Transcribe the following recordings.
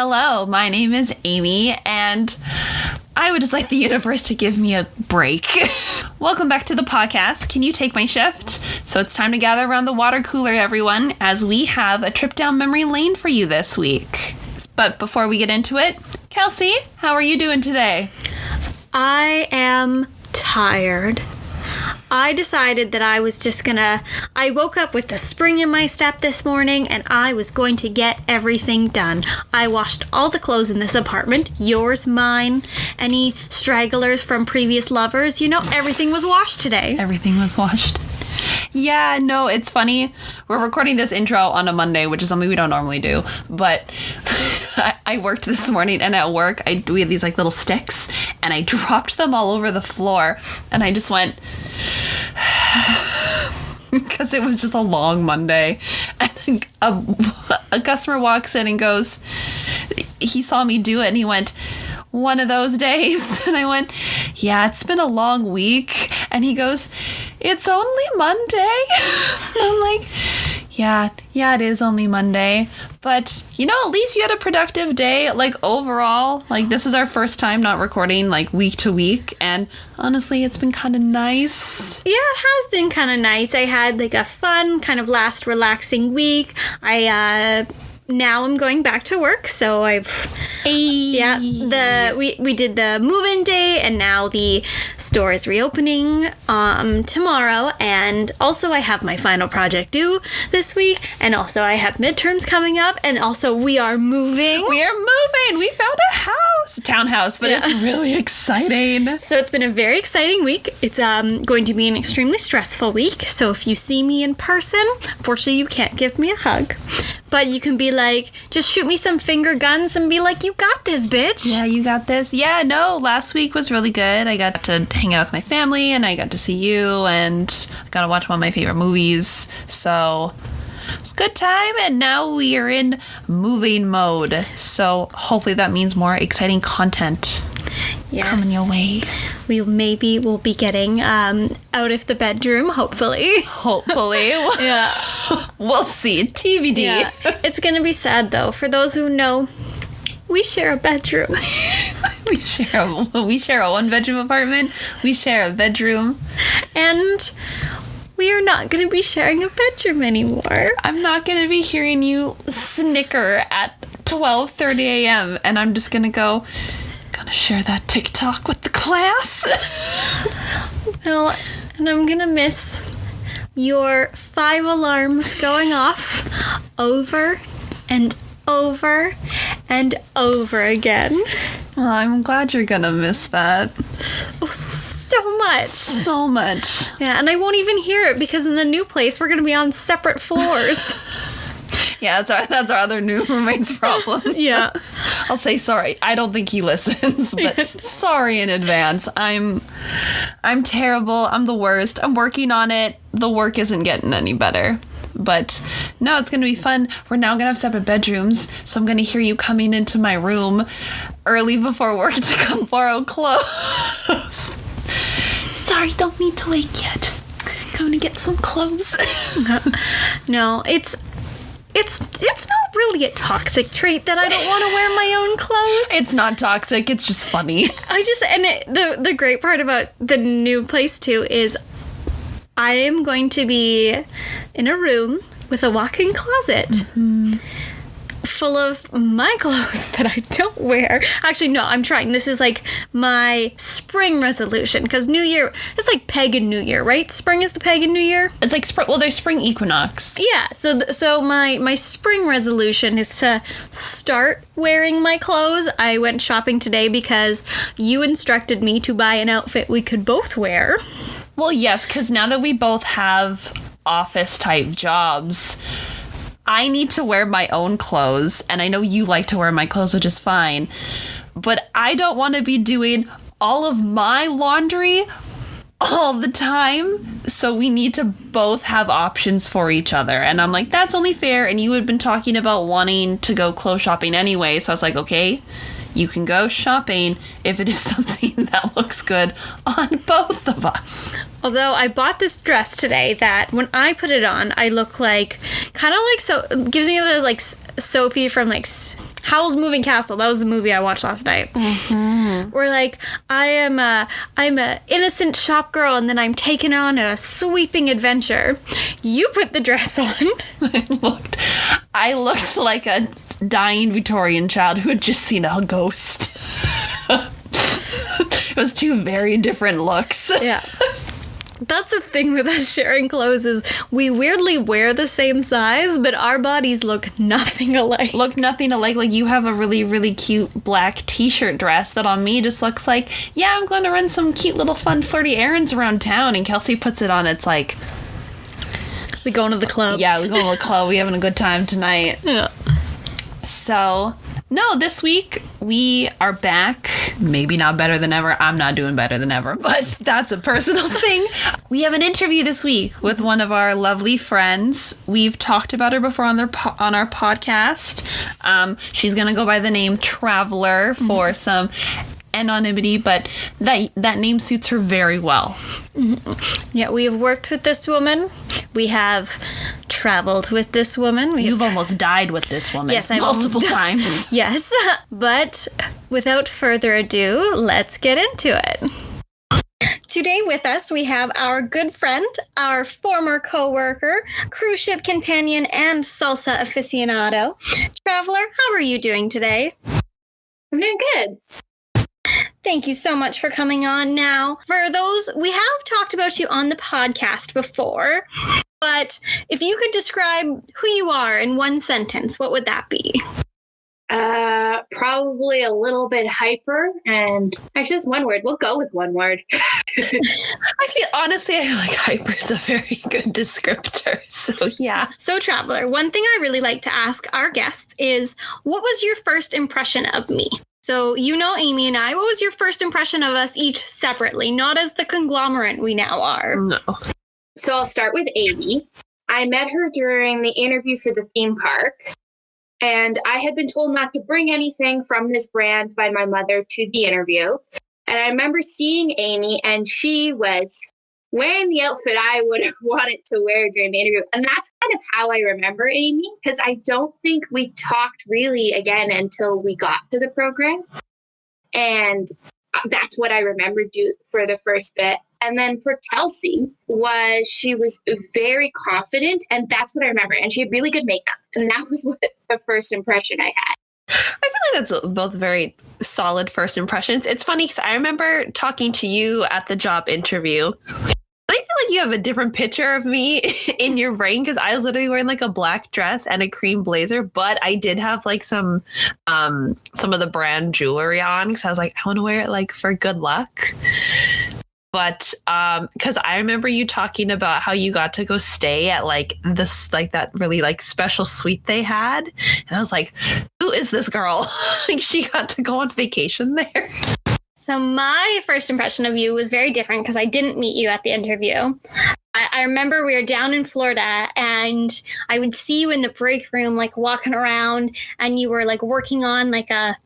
Hello, my name is Amy, and I would just like the universe to give me a break. Welcome back to the podcast. Can you take my shift? So it's time to gather around the water cooler, everyone, as we have a trip down memory lane for you this week. But before we get into it, Kelsey, how are you doing today? I am tired. I decided that I woke up with the spring in my step this morning and I was going to get everything done. I washed all the clothes in this apartment, yours, mine, any stragglers from previous lovers. Everything was washed today. Everything was washed. Yeah, no, it's funny. We're recording this intro on a Monday, which is something we don't normally do. But I worked this morning, and at work, we had these little sticks, and I dropped them all over the floor, and I just went, because it was just a long Monday. And a customer walks in and goes, he saw me do it, and he went, "One of those days?" And I went, "Yeah, it's been a long week." And he goes, "It's only Monday." And I'm like, yeah, it is only Monday. But, at least you had a productive day. Overall, this is our first time not recording, week to week. And honestly, it's been kind of nice. Yeah, it has been kind of nice. I had, a fun, kind of last relaxing week. Now I'm going back to work, so we did the move-in day, and now the store is reopening tomorrow, and also I have my final project due this week, and also I have midterms coming up, and also we are moving. We found a townhouse, but It's really exciting. So it's been a very exciting week. It's going to be an extremely stressful week, so if you see me in person, unfortunately you can't give me a hug, but you can be just shoot me some finger guns and be like, "You got this, bitch." Yeah, you got this. Yeah, no, last week was really good. I got to hang out with my family, and I got to see you, and I got to watch one of my favorite movies. So it's a good time, and now we are in moving mode. So hopefully that means more exciting content coming your way. We'll be getting out of the bedroom, hopefully. Yeah. We'll see. TBD. Yeah. It's going to be sad, though. For those who know, we share a bedroom. We share a one-bedroom apartment. We share a bedroom. And we are not going to be sharing a bedroom anymore. I'm not going to be hearing you snicker at 12:30 a.m. And I'm just going to go, gonna share that TikTok with the class. Well, and I'm gonna miss your 5 alarms going off over and over and over again. Well, I'm glad you're gonna miss that. Oh, so much. So much. Yeah, and I won't even hear it because in the new place we're gonna be on separate floors. Yeah, that's our other new roommate's problem. Yeah. I'll say sorry. I don't think he listens, but sorry in advance. I'm terrible. I'm the worst. I'm working on it. The work isn't getting any better. But no, it's going to be fun. We're now going to have separate bedrooms, so I'm going to hear you coming into my room early before work to come borrow clothes. Sorry, don't mean to wake you. Just coming to get some clothes. No, It's not really a toxic trait that I don't want to wear my own clothes. It's not toxic. It's just funny. The great part about the new place too is I am going to be in a room with a walk-in closet full of my clothes that I don't wear. Actually, no, I'm trying. This is my spring resolution because New Year, it's pagan New Year, right? Spring is the pagan New Year. It's spring. Well, there's spring equinox. Yeah. So my spring resolution is to start wearing my clothes. I went shopping today because you instructed me to buy an outfit we could both wear. Well, yes, because now that we both have office-type jobs, I need to wear my own clothes, and I know you like to wear my clothes, which is fine, but I don't want to be doing all of my laundry all the time, so we need to both have options for each other. And I'm like, that's only fair, and you had been talking about wanting to go clothes shopping anyway, so I was like, okay, you can go shopping if it is something that looks good on both of us. Although I bought this dress today that when I put it on, I look like, kind of like, so it gives me the, like, Sophie from, like, Howl's Moving Castle. That was the movie I watched last night. Mm-hmm. Where like I'm a innocent shop girl, and then I'm taken on a sweeping adventure. You put the dress on. I looked like a dying Victorian child who had just seen a ghost. It was two very different looks. Yeah. That's the thing with us sharing clothes is we weirdly wear the same size, but our bodies look nothing alike. Like you have a really, really cute black t-shirt dress that on me just looks like, yeah, I'm going to run some cute little fun flirty errands around town. And Kelsey puts it on. It's like, we going to the club. Yeah, we going to the club. We having a good time tonight. Yeah. So, no, this week we are back. Maybe not better than ever. I'm not doing better than ever, but that's a personal thing. We have an interview this week with one of our lovely friends. We've talked about her before on our podcast. She's going to go by the name Traveler for some anonymity, but that name suits her very well. Yeah, we have worked with this woman. We have traveled with this woman. You've almost died with this woman. Yes, I've multiple times. Yes, but without further ado, let's get into it. Today with us, we have our good friend, our former co-worker, cruise ship companion, and salsa aficionado. Traveler, how are you doing today? I'm doing good. Thank you so much for coming on. Now, for those, we have talked about you on the podcast before, but if you could describe who you are in one sentence, what would that be? Probably a little bit hyper, and actually just one word. We'll go with one word. I feel like hyper is a very good descriptor. So yeah. So Traveler, one thing I really like to ask our guests is, what was your first impression of me? So you know Amy and I. What was your first impression of us each separately, not as the conglomerate we now are? No. So I'll start with Amy. I met her during the interview for the theme park, and I had been told not to bring anything from this brand by my mother to the interview. And I remember seeing Amy, and she was wearing the outfit I would have wanted to wear during the interview. And that's kind of how I remember Amy, because I don't think we talked really again until we got to the program. And that's what I remember for the first bit. And then for Kelsey, she was very confident, and that's what I remember. And she had really good makeup. And that was what the first impression I had. I feel like that's both very solid first impressions. It's funny because I remember talking to you at the job interview. I feel like you have a different picture of me in your brain because I was literally wearing like a black dress and a cream blazer, but I did have like some of the brand jewelry on because I was like, I want to wear it like for good luck. But because I remember you talking about how you got to go stay at like this, like that really like special suite they had. And I was like, who is this girl? Like she got to go on vacation there. So my first impression of you was very different because I didn't meet you at the interview. I remember we were down in Florida and I would see you in the break room, like walking around, and you were like working on like a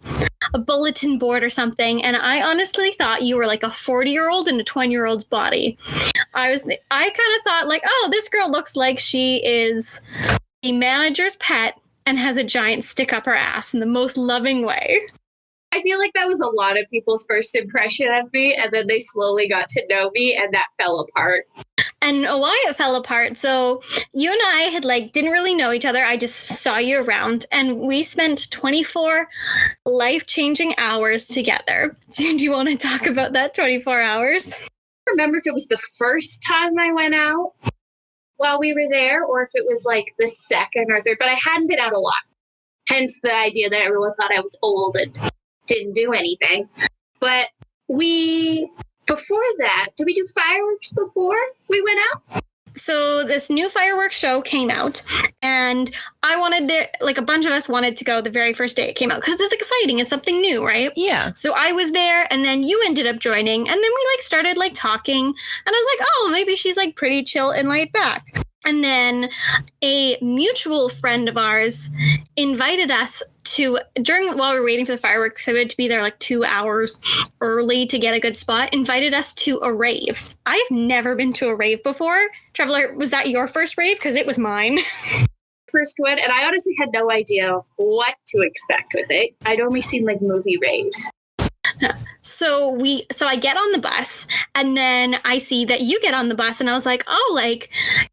bulletin board or something. And I honestly thought you were like a 40-year-old in a 20-year-old's body. I kind of thought like, oh, this girl looks like she is the manager's pet and has a giant stick up her ass in the most loving way. I feel like that was a lot of people's first impression of me, and then they slowly got to know me, and that fell apart. And why it fell apart. So you and I had didn't really know each other. I just saw you around, and we spent 24 life-changing hours together. So do you want to talk about that 24 hours? I don't remember if it was the first time I went out while we were there, or if it was like the second or third, but I hadn't been out a lot. Hence the idea that everyone thought I was old and didn't do anything. But before that, did we do fireworks before we went out? So this new fireworks show came out, and I wanted a bunch of us wanted to go the very first day it came out because it's exciting. It's something new, right? Yeah. So I was there, and then you ended up joining, and then we started talking, and I was like, oh, maybe she's pretty chill and laid back. And then a mutual friend of ours invited us while we were waiting for the fireworks, so we had to be there 2 hours early to get a good spot, invited us to a rave. I've never been to a rave before. Traveler, was that your first rave? Because it was mine. first one, and I honestly had no idea what to expect with it. I'd only seen like movie raves. So I get on the bus, and then I see that you get on the bus, and I was like, oh, like,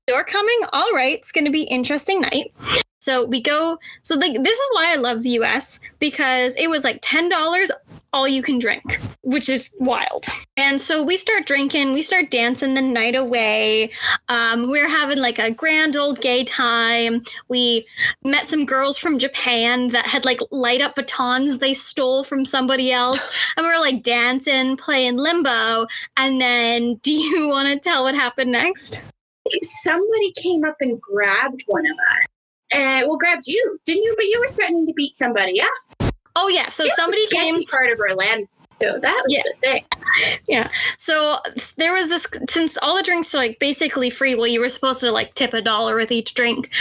you're coming? All right, it's going to be interesting night. So we go, so like, this is why I love the US, because it was like $10 all you can drink, which is wild. And so we start drinking, we start dancing the night away. We're having like a grand old gay time. We met some girls from Japan that had like light up batons they stole from somebody else. And we were like dancing, playing limbo. And then do you want to tell what happened next? Somebody came up and grabbed one of us. Grabbed you, didn't you? But you were threatening to beat somebody up. Oh, yeah. So somebody came. Part of Orlando. That was the thing. Yeah. So there was this, since all the drinks are like basically free, well, you were supposed to like tip $1 with each drink.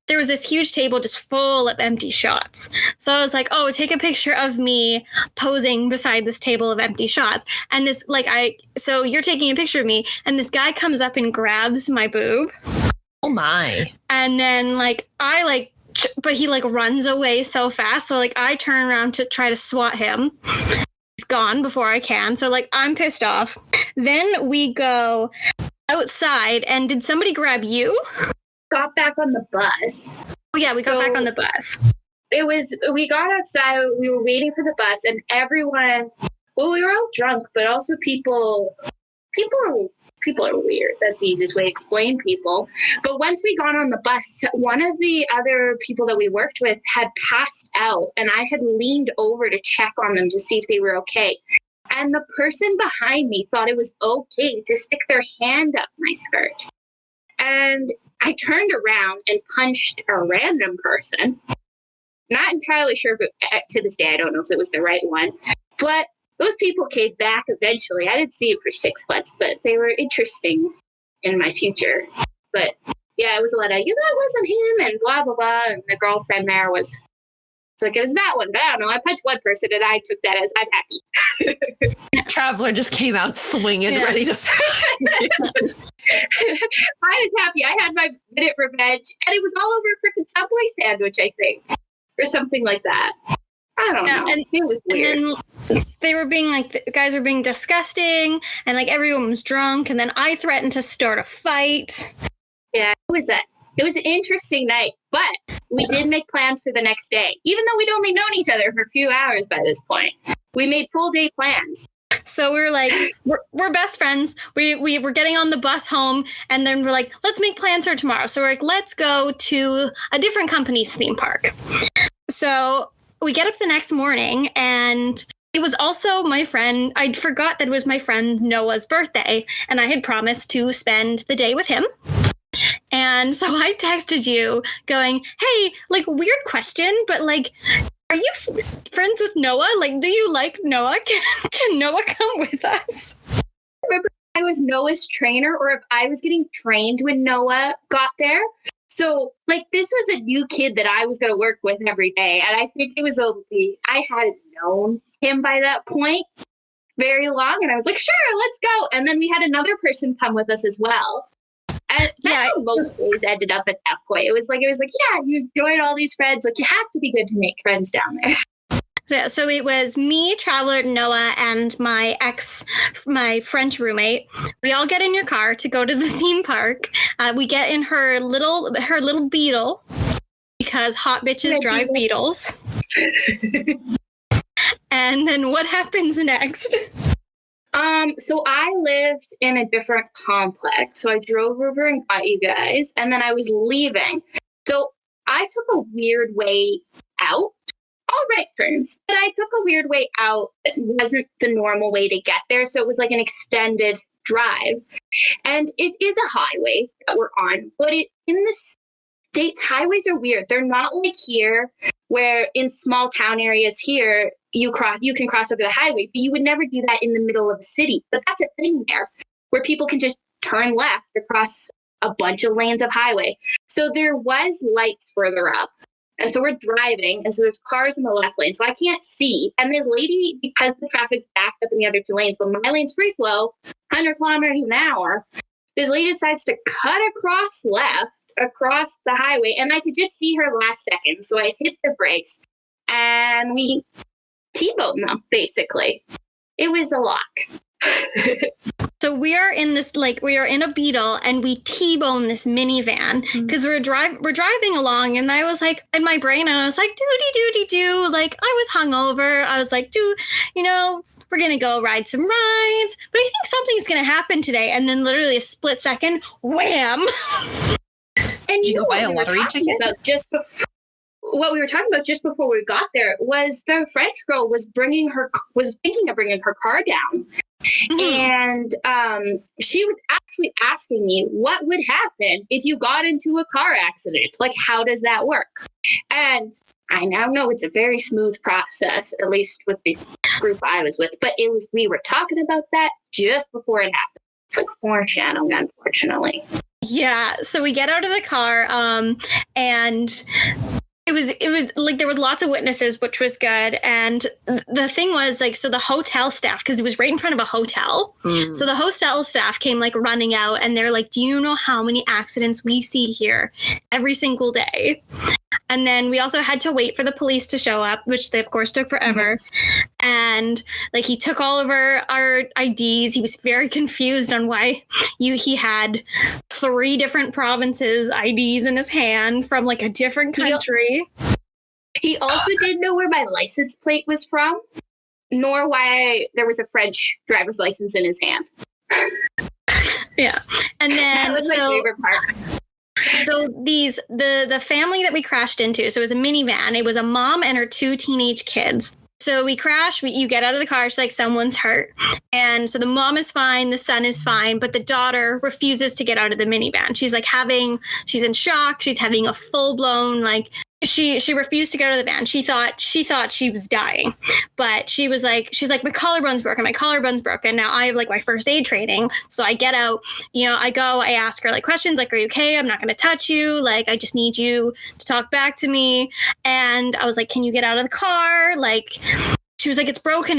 There was this huge table just full of empty shots. So I was like, oh, take a picture of me posing beside this table of empty shots. And this, so you're taking a picture of me, and this guy comes up and grabs my boob. Oh my. And then but he like runs away so fast. So like I turn around to try to swat him. He's gone before I can. So like I'm pissed off. Then we go outside, and did somebody grab you? Got back on the bus. Oh yeah, we got back on the bus. We got outside, we were waiting for the bus, and everyone, we were all drunk, but also people are weird. That's the easiest way to explain people. But once we got on the bus, one of the other people that we worked with had passed out, and I had leaned over to check on them to see if they were okay. And the person behind me thought it was okay to stick their hand up my skirt. And I turned around and punched a random person. Not entirely sure if to this day, I don't know if it was the right one. But those people came back eventually. I didn't see them for 6 months, but they were interesting in my future. But yeah, it was a lot of, that wasn't him, and blah, blah, blah. And the girlfriend there was like, it was that one. But I don't know. I punched one person, and I took that as I'm happy. Traveler just came out swinging, ready to. I was happy. I had my minute revenge, and it was all over a freaking Subway sandwich, I think, or something like that. I don't know. And it was weird. And then they were being like, the guys were being disgusting, and like everyone was drunk, and then I threatened to start a fight. Yeah, it was an interesting night, but we did make plans for the next day, even though we'd only known each other for a few hours by this point. We made full day plans. So we were like, we're best friends. We were getting on the bus home, and then we're like, let's make plans for tomorrow. So we're like, let's go to a different company's theme park. So we get up the next morning, and it was also my friend. I forgot that it was my friend Noah's birthday, and I had promised to spend the day with him. And so I texted you going, hey, like, weird question, but like, are you friends with Noah? Like, do you like Noah? Can Noah come with us? I remember if I was Noah's trainer, or if I was getting trained when Noah got there. So, like, this was a new kid that I was going to work with every day. And I think it was I hadn't known him by that point very long. And I was like, sure, let's go. And then we had another person come with us as well. And that's how most days ended up at that point. It was like, yeah, you join all these friends. Like, you have to be good to make friends down there. So it was me, Traveler, Noah, and my French roommate. We all get in your car to go to the theme park. We get in her little Beetle, because hot bitches drive Beetles. And then what happens next? So I lived in a different complex. So I drove over and got you guys, and then I was leaving. So I took a weird way out. All right, friends, but I took a weird way out that wasn't the normal way to get there. So it was like an extended drive. And it is a highway that we're on, but in the States, highways are weird. They're not like here, where in small town areas here, you can cross over the highway, but you would never do that in the middle of the city. But that's a thing there, where people can just turn left across a bunch of lanes of highway. So there was lights further up. And so we're driving, and so there's cars in the left lane, so I can't see. And this lady, because the traffic's backed up in the other 2 lanes, but my lane's free flow, 100 kilometers an hour, this lady decides to cut across left across the highway, and I could just see her last second. So I hit the brakes, and we T-boned them, basically. It was a lot. So we are in this, like, we are in a Beetle, and we T-bone this minivan because we're driving along, and I was like, in my brain, and I was like, doody, like, I was hungover. I was like, we're going to go ride some rides, but I think something's going to happen today. And then literally a split second, wham. And you know what we were talking about what we were talking about just before we got there was the French girl was thinking of bringing her car down. And she was actually asking me what would happen if you got into a car accident. Like, how does that work? And I now know it's a very smooth process, at least with the group I was with. But we were talking about that just before it happened. It's like foreshadowing, unfortunately. Yeah. So we get out of the car, and it was like there was lots of witnesses, which was good. And the thing was, like, so the hotel staff, because it was right in front of a hotel. So the hotel staff came like running out, and they're like, do you know how many accidents we see here every single day? And then we also had to wait for the police to show up, which they, of course, took forever. And like, he took all of our IDs. He was very confused on why he had 3 different provinces' IDs in his hand from like a different country. He also didn't know where my license plate was from, nor why there was a French driver's license in his hand. Yeah. And then that was my favorite part. So the family that we crashed into, so it was a minivan. It was a mom and her 2 teenage kids. So we crash, you get out of the car, she's like, someone's hurt. And so the mom is fine, the son is fine, but the daughter refuses to get out of the minivan. She's like she's in shock. She's having a full blown, like, she refused to get out of the van. She thought she was dying, but she's like, my collarbone's broken. Now I have like my first aid training. So I get out, I ask her like questions, like, are you okay? I'm not going to touch you. Like, I just need you to talk back to me. And I was like, can you get out of the car? Like, she was like, it's broken.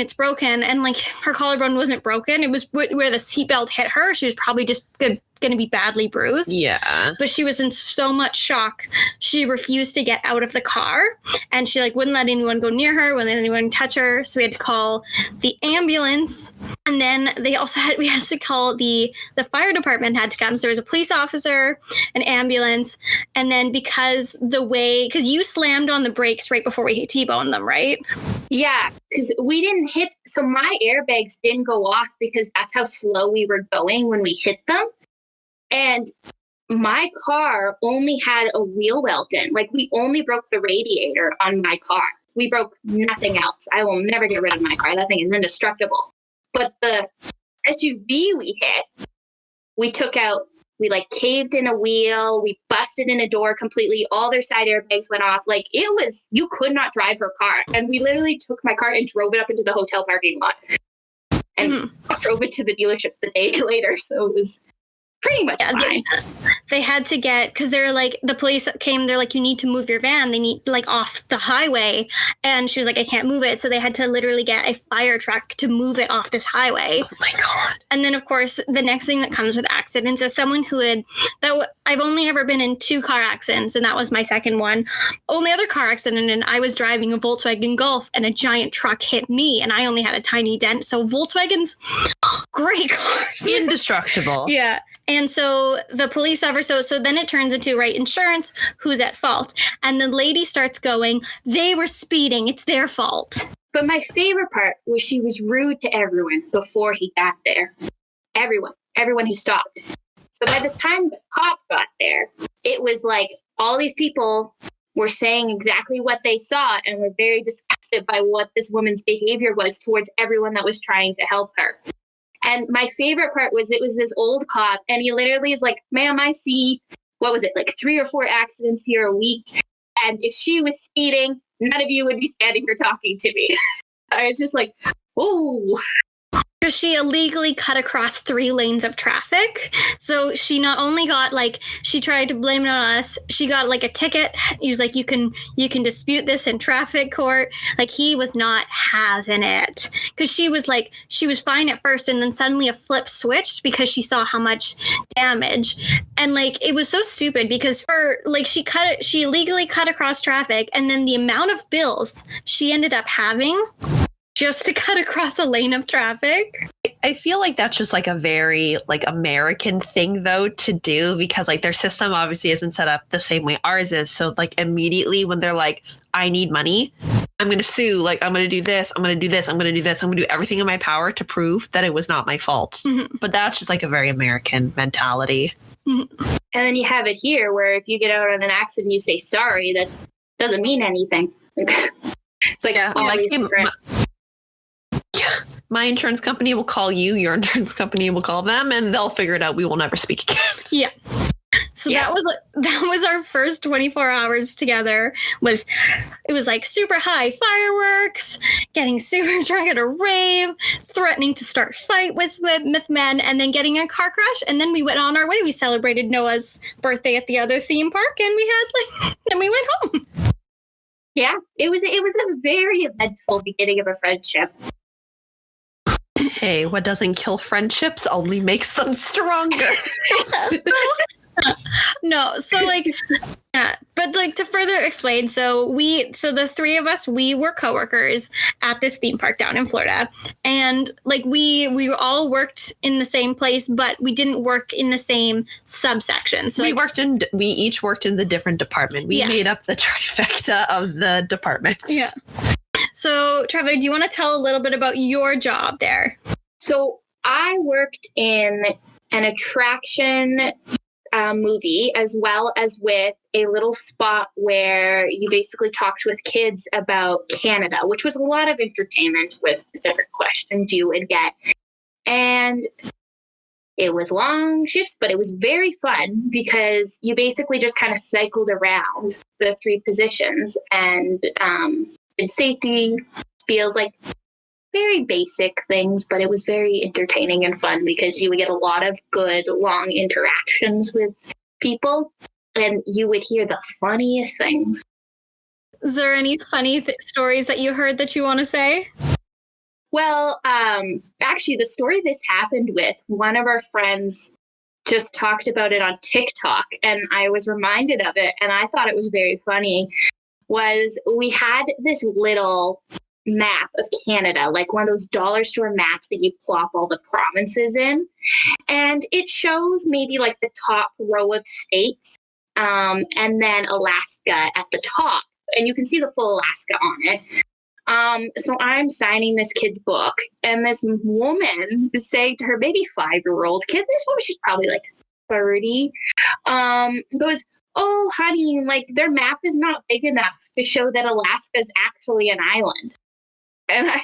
And like, her collarbone wasn't broken. It was where the seatbelt hit her. She was probably just going to be badly bruised. Yeah. But she was in so much shock. She refused to get out of the car, and she like wouldn't let anyone go near her, wouldn't let anyone touch her. So we had to call the ambulance. And then we had to call the fire department had to come. So there was a police officer, an ambulance. And then because you slammed on the brakes right before we T-boned them, right? Yeah, because we didn't hit. So my airbags didn't go off because that's how slow we were going when we hit them. And my car only had a wheel well dent. Like, we only broke the radiator on my car. We broke nothing else. I will never get rid of my car. That thing is indestructible. But the SUV we hit, we like caved in a wheel. We busted in a door completely. All their side airbags went off. Like, you could not drive her car. And we literally took my car and drove it up into the hotel parking lot. And drove it to the dealership the day later. So it was pretty much fine. They had to because they're like, the police came, they're like, you need to move your van. They need like off the highway. And she was like, I can't move it. So they had to literally get a fire truck to move it off this highway. Oh my God. And then of course, the next thing that comes with accidents is someone who I've only ever been in 2 car accidents, and that was my second one. Only other car accident, and I was driving a Volkswagen Golf, and a giant truck hit me, and I only had a tiny dent. So Volkswagens, great cars. Indestructible. Yeah. And so the police officer, so then it turns into, right, insurance, who's at fault. And the lady starts going, they were speeding, it's their fault. But my favorite part was she was rude to everyone before he got there. Everyone who stopped. So by the time the cop got there, it was like all these people were saying exactly what they saw and were very disgusted by what this woman's behavior was towards everyone that was trying to help her. And my favorite part was it was this old cop, and he literally is like, ma'am, I see, what was it, like 3 or 4 accidents here a week. And if she was speeding, none of you would be standing here talking to me. I was just like, oh. because she illegally cut across 3 lanes of traffic. So she not only got she tried to blame it on us, she got a ticket. He was like, you can dispute this in traffic court. He was not having it, because she was fine at first, and then suddenly a flip switched because she saw how much damage. And it was so stupid, because she illegally cut across traffic, and then the amount of bills she ended up having just to cut across a lane of traffic. I feel like that's just a very American thing though to do, because their system obviously isn't set up the same way ours is. So immediately when they're I need money, I'm going to sue. I'm going to do this. I'm going to do this. I'm going to do this. I'm going to do everything in my power to prove that it was not my fault. Mm-hmm. But that's just a very American mentality. Mm-hmm. And then you have it here where if you get out on an accident and you say sorry, that doesn't mean anything. It's my insurance company will call you, your insurance company will call them, and they'll figure it out. We will never speak again. Yeah. So that was our first 24 hours together. It was super high fireworks, getting super drunk at a rave, threatening to start fight with men, and then getting a car crash. And then we went on our way. We celebrated Noah's birthday at the other theme park, and then we went home. Yeah, it was a very eventful beginning of a friendship. Hey, what doesn't kill friendships only makes them stronger. No, so yeah, but to further explain, so the 3 of us, we were coworkers at this theme park down in Florida, and we all worked in the same place, but we didn't work in the same subsection. So we each worked in the different department. We made up the trifecta of the departments. Yeah. So, Trevor, do you want to tell a little bit about your job there? So I worked in an attraction movie, as well as with a little spot where you basically talked with kids about Canada, which was a lot of entertainment with the different questions you would get. And it was long shifts, but it was very fun because you basically just kind of cycled around the 3 positions, and safety feels very basic things, but it was very entertaining and fun because you would get a lot of good long interactions with people, and you would hear the funniest things. Is there any funny stories that you heard that you want to say? Well, actually, the story this happened with, one of our friends just talked about it on TikTok, and I was reminded of it, and I thought it was very funny, was we had this little map of Canada, one of those dollar store maps that you plop all the provinces in. And it shows maybe the top row of states, and then Alaska at the top. And you can see the full Alaska on it. So I'm signing this kid's book, and this woman is saying to her maybe 5-year-old kid, this woman, she's probably 30, goes, "Oh, honey, their map is not big enough to show that Alaska is actually an island." And I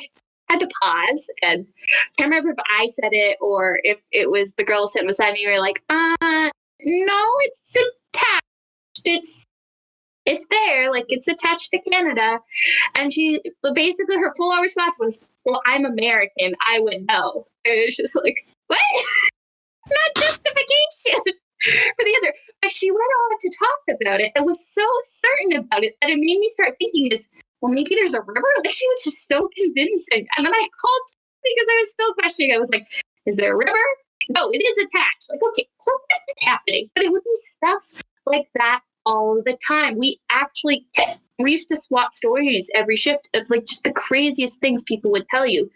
had to pause, and I can't remember if I said it or if it was the girl sitting beside me. We were like, no, it's attached. It's there, it's attached to Canada. And basically her full response was, "Well, I'm American, I would know." And it was just what? Not justification for the answer. But she went on to talk about it and was so certain about it that it made me start thinking well, maybe there's a river? She was just so convincing. And then I called because I was still questioning. I was like, is there a river? No, it is attached. Okay, what is happening? But it would be stuff like that all the time. We used to swap stories every shift. It's just the craziest things people would tell you.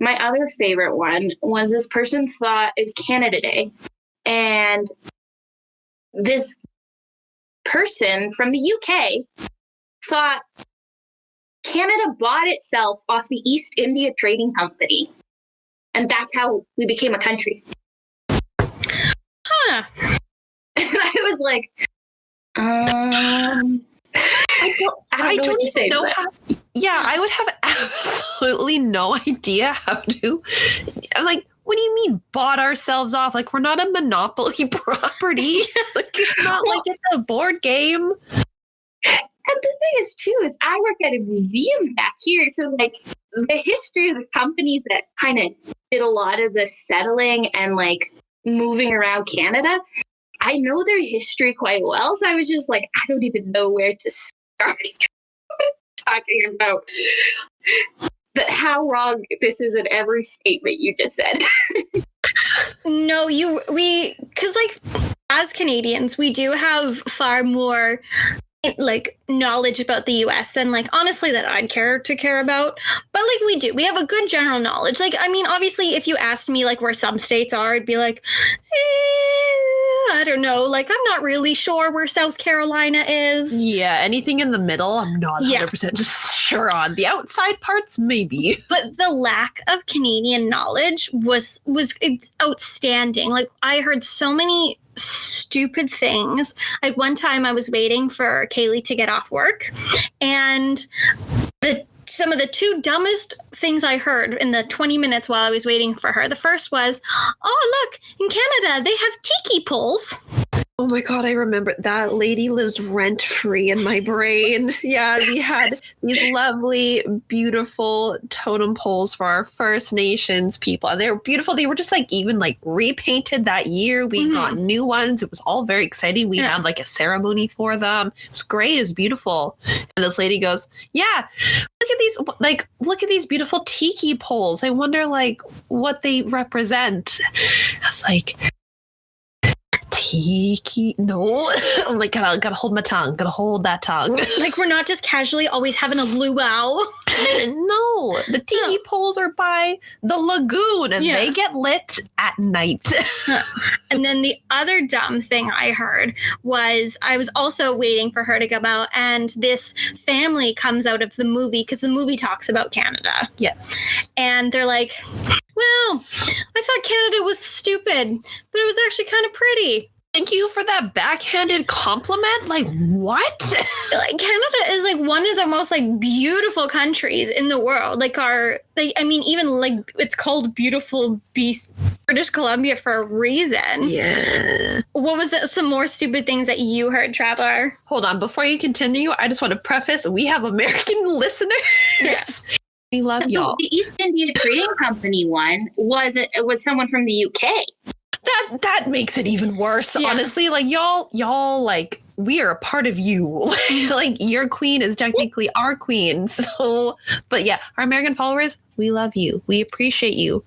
My other favorite one was this person thought it was Canada Day. And this person from the UK thought Canada bought itself off the East India Trading Company. And that's how we became a country. Huh. And I was like, I don't know what to say. I would have absolutely no idea how to. I'm like, what do you mean bought ourselves off? We're not a monopoly property. It's not it's a board game. And the thing is, too, I work at a museum back here. So, the history of the companies that kind of did a lot of the settling and like moving around Canada, I know their history quite well. So I was just like, I don't even know where to start talking about how wrong this is in every statement you just said. No, because like as Canadians, we do have far more like knowledge about the US than like honestly that I'd care about. But like we have a good general knowledge. Like, I mean, obviously if you asked me like where some states are, I'd be like, I don't know. Like, I'm not really sure where South Carolina is. Yeah, anything in the middle, I'm not 100% sure on. The outside parts, maybe. But the lack of Canadian knowledge was it's outstanding. Like, I heard so many stupid things. Like one time I was waiting for Kaylee to get off work, and some of the two dumbest things I heard in the 20 minutes while I was waiting for her. The first was, oh, look, in Canada, they have tiki poles. Oh my God, I remember that lady lives rent-free in my brain. Yeah, we had these lovely, beautiful totem poles for our First Nations people. And they were beautiful. They were just like even like repainted that year. We got new ones. It was all very exciting. We had like a ceremony for them. It was great. It was beautiful. And this lady goes, yeah, look at these beautiful tiki poles. I wonder like what they represent. I was like, tiki, no. I'm like, gotta hold my tongue. Gotta hold that tongue. Like, we're not just casually always having a luau. No, the tiki poles are by the lagoon, and they get lit at night. And then the other dumb thing I heard was I was also waiting for her to come out, and this family comes out of the movie because the movie talks about Canada. Yes. And they're like, well, I thought Canada was stupid, but it was actually kind of pretty. Thank you for that backhanded compliment. Like, what? Like, Canada is like one of the most like beautiful countries in the world. Like even like it's called beautiful British Columbia for a reason. Yeah. What was some more stupid things that you heard, Traveler? Hold on, before you continue, I just want to preface: we have American listeners. Yes. We love y'all. The East India Trading Company one was someone from the UK. That makes it even worse, honestly. Like y'all like we are a part of you. Like your queen is technically our queen. So, but yeah, our American followers, we love you. We appreciate you.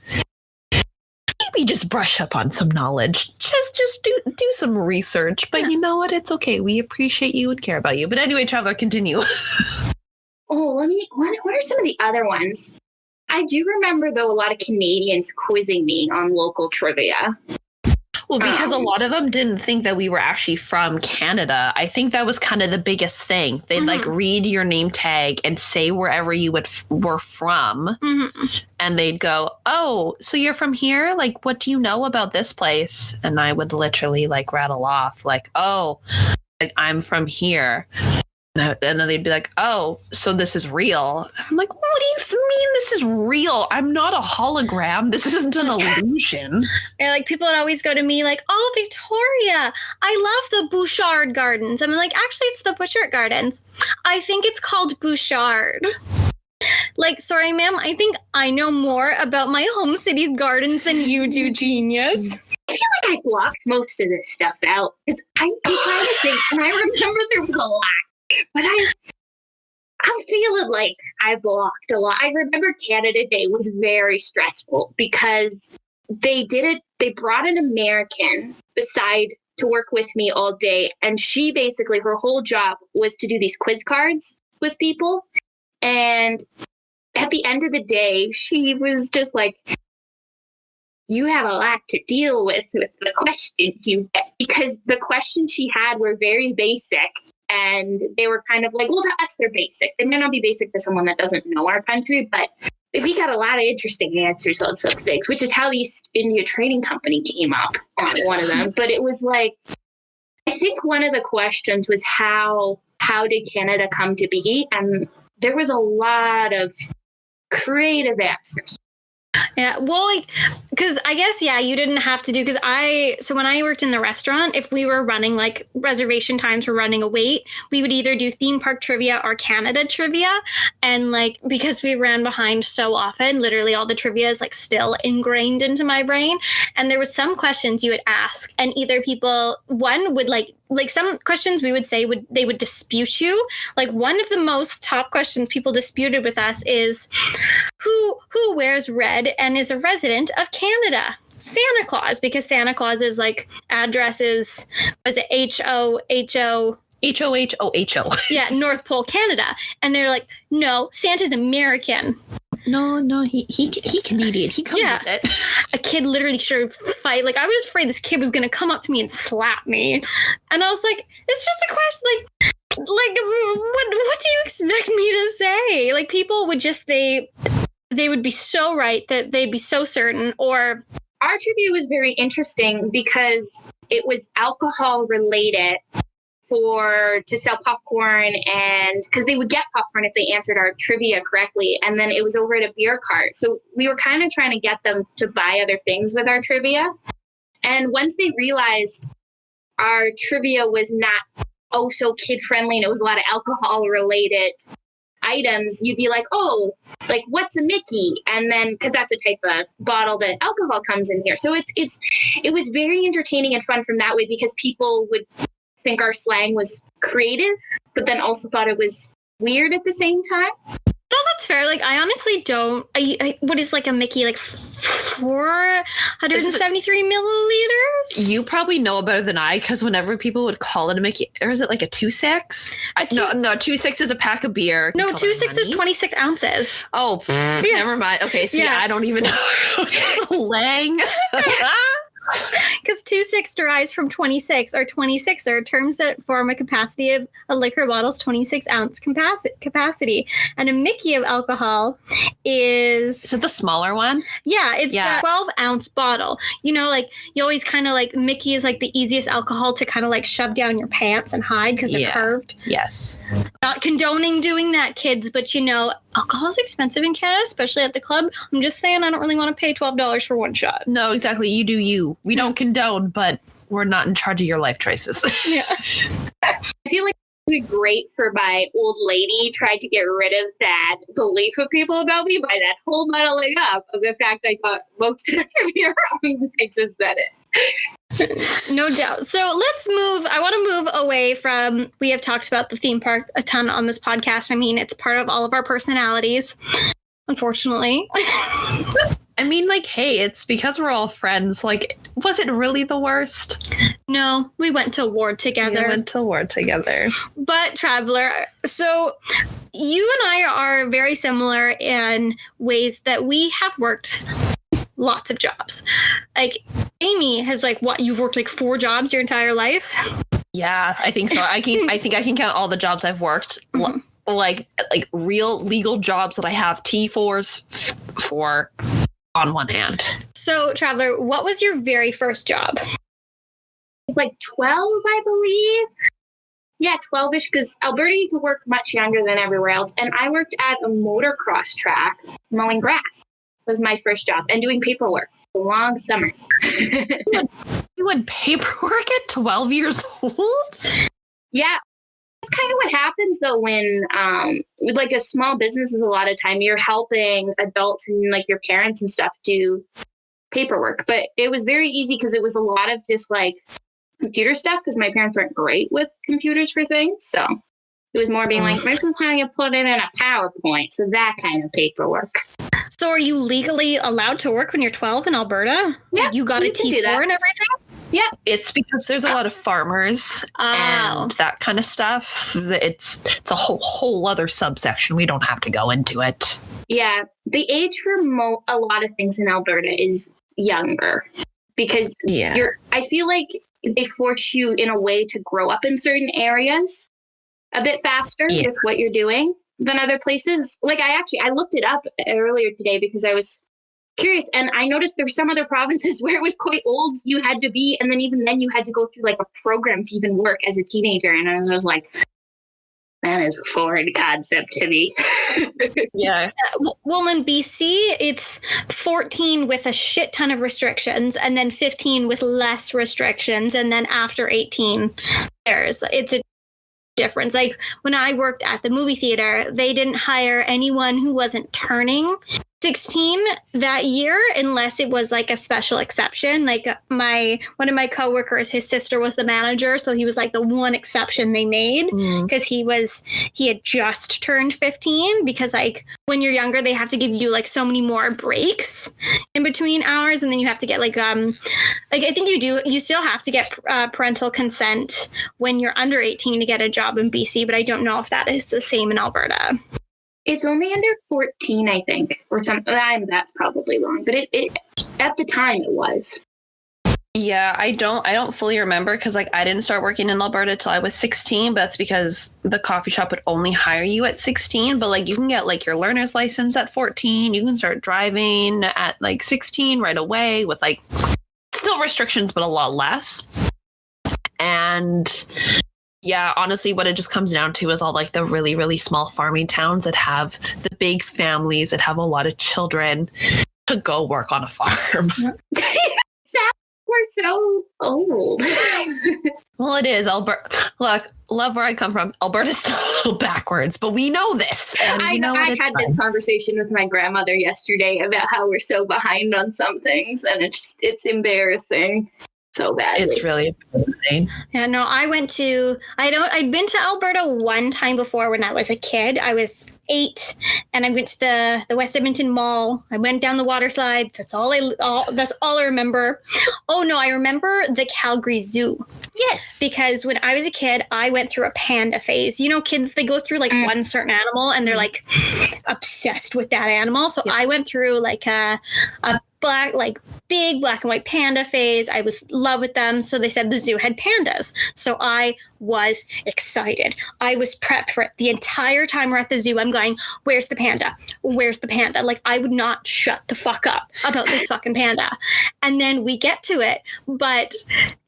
Maybe just brush up on some knowledge. Just do some research. But you know what? It's okay. We appreciate you and care about you. But anyway, Traveler, continue. What are some of the other ones? I do remember, though, a lot of Canadians quizzing me on local trivia. Well, because a lot of them didn't think that we were actually from Canada. I think that was kind of the biggest thing. They'd like read your name tag and say wherever you were from. And they'd go, oh, so you're from here? Like, what do you know about this place? And I would literally like rattle off like, oh, like I'm from here. And then they'd be like, oh, so this is real. I'm like, what do you mean this is real? I'm not a hologram. This isn't an illusion. And like people would always go to me like, oh, Victoria, I love the Bouchard Gardens. I'm like, actually, it's the Bouchard Gardens. I think it's called Bouchard. Like, sorry, ma'am, I think I know more about my home city's gardens than you do, genius. I feel like I blocked most of this stuff out because I'm trying to think, and I remember there was a lot. But I'm feeling like I blocked a lot. I remember Canada Day was very stressful because they brought an American beside to work with me all day. And she basically, her whole job was to do these quiz cards with people. And at the end of the day, she was just like, you have a lot to deal with the questions you get. Because the questions she had were very basic. And they were kind of like, well, to us, they're basic. They may not be basic to someone that doesn't know our country, but we got a lot of interesting answers on some things, which is how the East India Trading Company came up on one of them. But it was like, I think one of the questions was how did Canada come to be? And there was a lot of creative answers. Yeah, well, like because I guess, yeah, you didn't have to do, so when I worked in the restaurant, if we were running like reservation times were running a wait, we would either do theme park trivia or Canada trivia. And like, because we ran behind so often, literally all the trivia is like still ingrained into my brain. And there was some questions you would ask, and either one would like some questions we would say they would dispute you. Like one of the most top questions people disputed with us is who wears red and is a resident of Canada? Santa Claus, because Santa Claus is like addresses, was it HOHO? HOHOHO. Yeah, North Pole, Canada. And they're like, no, Santa's American. No, he Canadian. He comes with it. A kid literally started fight. Like, I was afraid this kid was going to come up to me and slap me. And I was like, it's just a question. Like, what do you expect me to say? Like, people would just, they would be so right that they'd be so certain. Or our trivia was very interesting because it was alcohol related to sell popcorn, and because they would get popcorn if they answered our trivia correctly, and then it was over at a beer cart. So we were kind of trying to get them to buy other things with our trivia. And once they realized our trivia was not so kid friendly and it was a lot of alcohol related items, you'd be like, oh, like what's a Mickey? And then because that's a type of bottle that alcohol comes in here. So it was very entertaining and fun from that way, because people would think our slang was creative, but then also thought it was weird at the same time. No, that's fair. Like, I honestly don't. What is like a Mickey? Like 473 milliliters? You probably know better than I, because whenever people would call it a Mickey, or is it like a 2.6? No, 2.6 is a pack of beer. No, 2.6 is 26 ounces. Oh, never mind. Okay, see, I don't even know slang. Because 2.6 derives from 26 or 26er, terms that form a capacity of a liquor bottle's 26 ounce capacity. And a Mickey of alcohol is it the smaller one? Yeah, it's the 12 ounce bottle. You know, like you always kind of like, Mickey is like the easiest alcohol to kind of like shove down your pants and hide because they're curved. Yes. Not condoning doing that, kids, but you know, alcohol is expensive in Canada, especially at the club. I'm just saying, I don't really want to pay $12 for one shot. No, exactly. You do you. We don't condone, but we're not in charge of your life choices. Yeah. I feel like it would be great for my old lady tried to get rid of that belief of people about me by that whole muddling up of the fact I got most of it wrong. I just said it. No doubt. So I want to move away from, we have talked about the theme park a ton on this podcast. I mean, it's part of all of our personalities, unfortunately. I mean, like, hey, it's because we're all friends. Like, was it really the worst? No, we went to Ward together. But Traveler, so you and I are very similar in ways that we have worked lots of jobs. Like, Amy has you've worked like 4 jobs your entire life? Yeah, I think so. I think I can count all the jobs I've worked. Mm-hmm. Like real legal jobs that I have T4s for on one hand. So, Traveler, what was your very first job? It's like 12, I believe. Yeah, 12-ish, because Alberta, you can work much younger than everywhere else. And I worked at a motocross track mowing grass. Was my first job, and doing paperwork. A long summer. You had paperwork at 12 years old? Yeah. That's kind of what happens though when with like a small business is a lot of time you're helping adults and like your parents and stuff do paperwork. But it was very easy because it was a lot of just like computer stuff, because my parents weren't great with computers for things. So it was more being like, this is how you put it in a PowerPoint. So that kind of paperwork. So are you legally allowed to work when you're 12 in Alberta? Yeah. You got a T4 and everything? Yeah. It's because there's a lot of farmers and that kind of stuff. It's a whole other subsection. We don't have to go into it. Yeah. The age for a lot of things in Alberta is younger, because I feel like they force you in a way to grow up in certain areas a bit faster with what you're doing than other places. Like I looked it up earlier today because I was curious, and I noticed there were some other provinces where it was quite old you had to be, and then even then you had to go through like a program to even work as a teenager. And I was like, that is a foreign concept to me. Yeah. Well, in BC, it's 14 with a shit ton of restrictions, and then 15 with less restrictions, and then after 18, it's a difference. Like when I worked at the movie theater, they didn't hire anyone who wasn't turning 16 that year unless it was like a special exception. Like one of my coworkers, his sister was the manager, so he was like the one exception they made because he had just turned 15, because like when you're younger they have to give you like so many more breaks in between hours, and then you have to get like I think you still have to get parental consent when you're under 18 to get a job in BC, but I don't know if that is the same in Alberta. It's only under 14, I think, or something. That's probably wrong, but it at the time it was. Yeah, I don't fully remember because like I didn't start working in Alberta till I was 16, but that's because the coffee shop would only hire you at 16. But like you can get like your learner's license at 14. You can start driving at like 16 right away with like still restrictions, but a lot less. And yeah, honestly, what it just comes down to is all like the really, really small farming towns that have the big families that have a lot of children to go work on a farm. We're so old. Well, it is. Alberta. Look, love where I come from. Alberta's still a little backwards, but we know this. And I had this conversation with my grandmother yesterday about how we're so behind on some things, and it's embarrassing. So bad. It's really insane. Yeah, no, I'd been to Alberta one time before when I was a kid. I was 8, and I went to the West Edmonton Mall. I went down the water slide. That's all I remember. Oh no, I remember the Calgary Zoo. Yes. Because when I was a kid, I went through a panda phase. You know, kids, they go through like one certain animal and they're like obsessed with that animal. So I went through like a big black and white panda phase. I was in love with them. So they said the zoo had pandas. So I was excited. I was prepped for it. The entire time we're at the zoo, I'm going, where's the panda? Where's the panda? Like, I would not shut the fuck up about this fucking panda. And then we get to it, but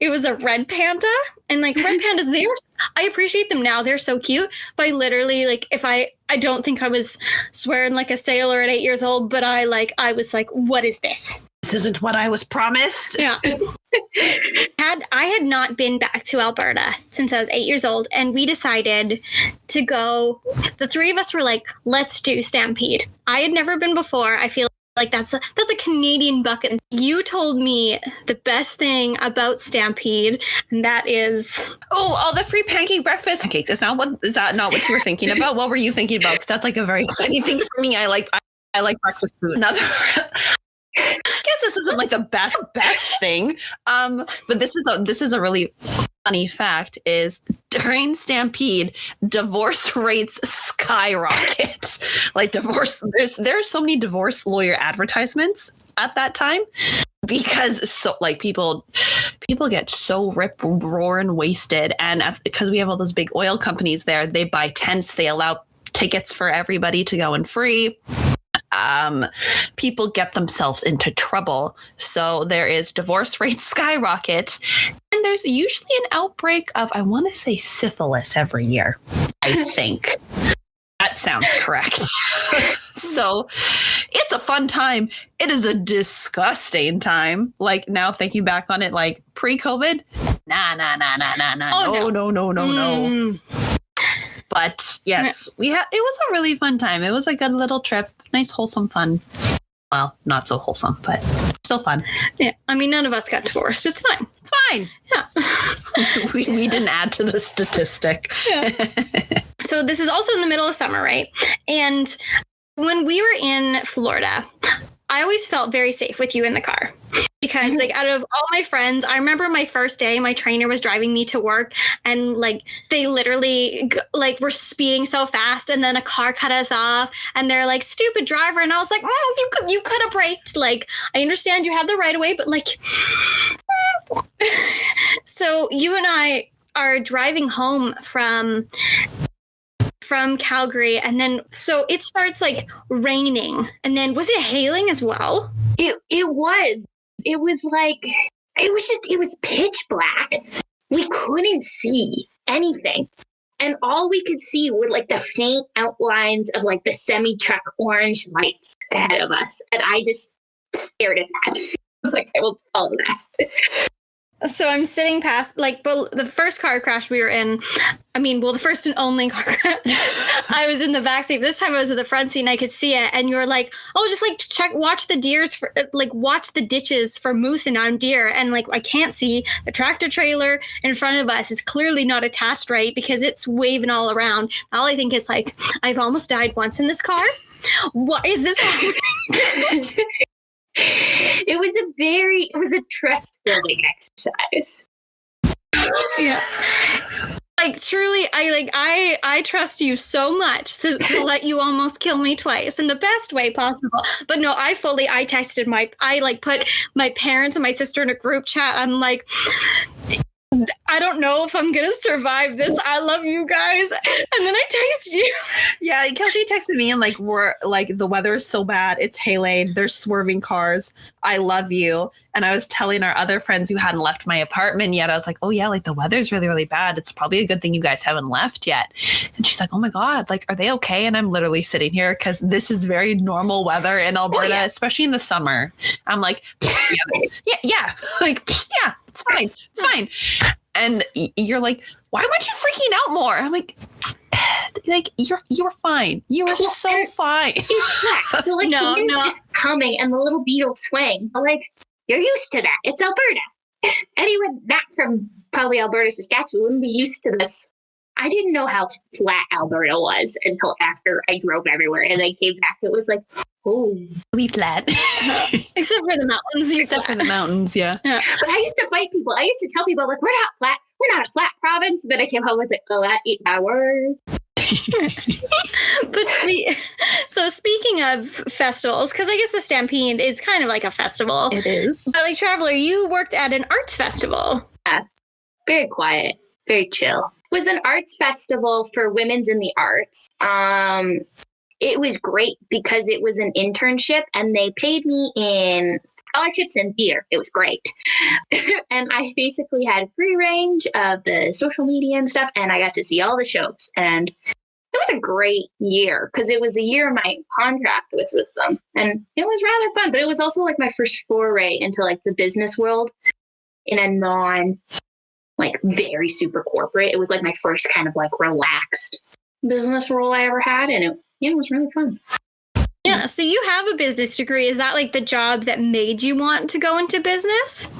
it was a red panda. And like red pandas, I appreciate them now. They're so cute. But I literally, like, I don't think I was swearing like a sailor at 8 years old, but I was like, what is this? This isn't what I was promised. Yeah. I had not been back to Alberta since I was 8 years old, and we decided to go. The three of us were like, let's do Stampede. I had never been before. I feel like that's a Canadian bucket. You told me the best thing about Stampede, and that is all the free pancake breakfast pancakes. Is that not what you were thinking about? What were you thinking about? Because that's like a very exciting thing for me. I like breakfast food. Another. I guess this isn't like the best thing, but this is a really funny fact. Is during Stampede, divorce rates skyrocket. Like divorce, there's so many divorce lawyer advertisements at that time because so like people get so roaring wasted, and because we have all those big oil companies there, they buy tents, they allow tickets for everybody to go in free. People get themselves into trouble. So there is divorce rates skyrocket, and there's usually an outbreak of, I want to say, syphilis every year. I think that sounds correct. So it's a fun time. It is a disgusting time. Like now thinking back on it, like pre-COVID, nah. Oh, no. But yes, it was a really fun time. It was a good little trip. Nice, wholesome fun. Well, not so wholesome, but still fun. Yeah. I mean, none of us got divorced. It's fine. It's fine. Yeah. we didn't add to the statistic. Yeah. So this is also in the middle of summer, right? And when we were in Florida, I always felt very safe with you in the car because like out of all my friends, I remember my first day, my trainer was driving me to work and like they literally like were speeding so fast and then a car cut us off and they're like, stupid driver. And I was like, you could have braked. Like, I understand you had the right of way, but like, so you and I are driving home from Calgary, and then so it starts like raining, and then was it hailing as well? It was pitch black. We couldn't see anything. And all we could see were like the faint outlines of like the semi-truck orange lights ahead of us. And I just stared at that. I was like, I will follow that. So I'm sitting past, like, the first car crash we were in, the first and only car crash, I was in the back seat. This time I was in the front seat and I could see it. And you were like, oh, just like watch the watch the ditches for moose and on deer. And like, I can't see the tractor trailer in front of us is clearly not attached right because it's waving all around. All I think is like, I've almost died once in this car. Why is this happening? It was a trust building exercise. Yeah. Like truly, I trust you so much to let you almost kill me twice in the best way possible. But no, I texted put my parents and my sister in a group chat. I'm like, I don't know if I'm gonna survive this. I love you guys. And then I text you. Yeah, Kelsey texted me and like, we're like, the weather is so bad. It's haylay. There's swerving cars. I love you. And I was telling our other friends who hadn't left my apartment yet. I was like, oh yeah, like the weather's really, really bad. It's probably a good thing you guys haven't left yet. And she's like, oh my God, like, are they okay? And I'm literally sitting here because this is very normal weather in Alberta, especially in the summer. I'm like, yeah, like, yeah, it's fine. It's fine. And you're like, why weren't you freaking out more? I'm like you were fine. You were so fine. It's flat. So like the wind's just coming and the little beetles swing. But like, you're used to that. It's Alberta. Anyone not from probably Alberta, Saskatchewan wouldn't be used to this. I didn't know how flat Alberta was until after I drove everywhere and I came back. It was like, oh, we flat. Except for the mountains. Except for the mountains, yeah. But I used to fight people. I used to tell people, like, we're not flat. We're not a flat province. And then I came home and was like, oh, that eat my word. But so speaking of festivals, because I guess the Stampede is kind of like a festival. It is. But like Traveler, you worked at an arts festival. Yeah, very quiet, very chill. It was an arts festival for women's in the arts. It was great because it was an internship and they paid me in scholarships and beer. It was great. And I basically had free range of the social media and stuff, and I got to see all the shows. And it was a great year because it was a year my contract was with them. And it was rather fun, but it was also like my first foray into like the business world in a non like very super corporate. It was like my first kind of like relaxed business role I ever had. And it was really fun. Yeah. So you have a business degree. Is that like the job that made you want to go into business?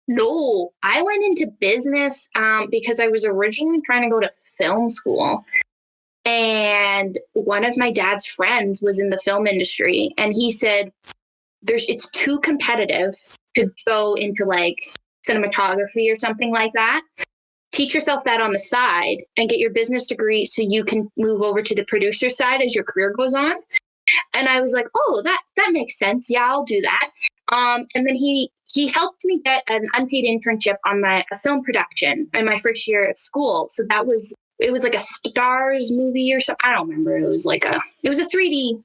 No, I went into business because I was originally trying to go to film school. And one of my dad's friends was in the film industry. And he said, it's too competitive to go into like cinematography or something like that. Teach yourself that on the side and get your business degree so you can move over to the producer side as your career goes on. And I was like, oh, that makes sense. Yeah, I'll do that. And then he helped me get an unpaid internship on a film production in my first year at school. So it was like a Stars movie or something. I don't remember. It was a 3D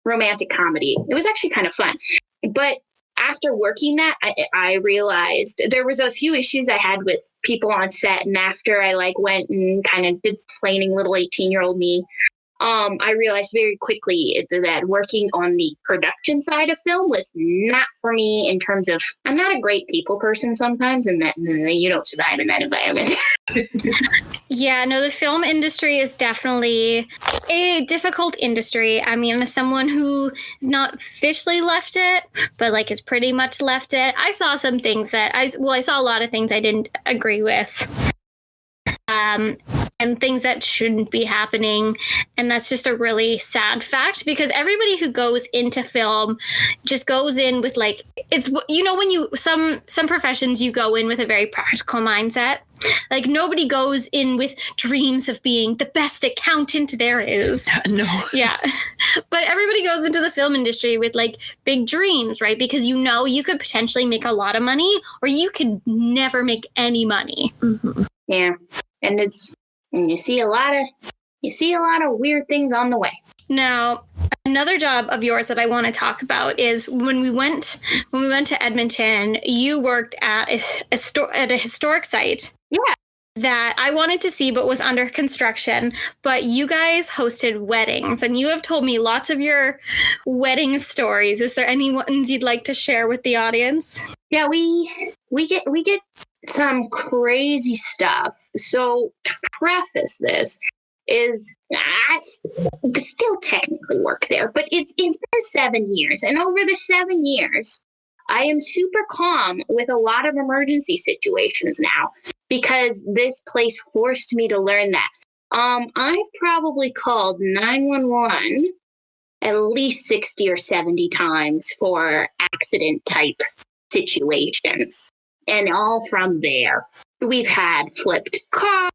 romantic comedy. It was actually kind of fun. But after working that, I realized there was a few issues I had with people on set. And after I like went and kind of did complaining little 18-year-old me, I realized very quickly that working on the production side of film was not for me in terms of, I'm not a great people person sometimes, and that you don't survive in that environment. Yeah, no, the film industry is definitely a difficult industry. I mean, as someone who is not officially left it, but like has pretty much left it, I saw some things that I saw a lot of things I didn't agree with. And things that shouldn't be happening. And that's just a really sad fact because everybody who goes into film just goes in with like, it's, you know, when some professions you go in with a very practical mindset. Like nobody goes in with dreams of being the best accountant there is. No. Yeah. But everybody goes into the film industry with like big dreams, right? Because you know you could potentially make a lot of money or you could never make any money. Mm-hmm. Yeah. And you see a lot of weird things on the way. Now, another job of yours that I want to talk about is when we went to Edmonton, you worked at a historic site. Yeah. that I wanted to see but was under construction. But you guys hosted weddings, and you have told me lots of your wedding stories. Is there any ones you'd like to share with the audience? Yeah, we get some crazy stuff. So to preface this is I still technically work there, but it's been 7 years, and over the 7 years, I am super calm with a lot of emergency situations now because this place forced me to learn that. I've probably called 911 at least 60 or 70 times for accident type situations. And all from there. We've had flipped cars.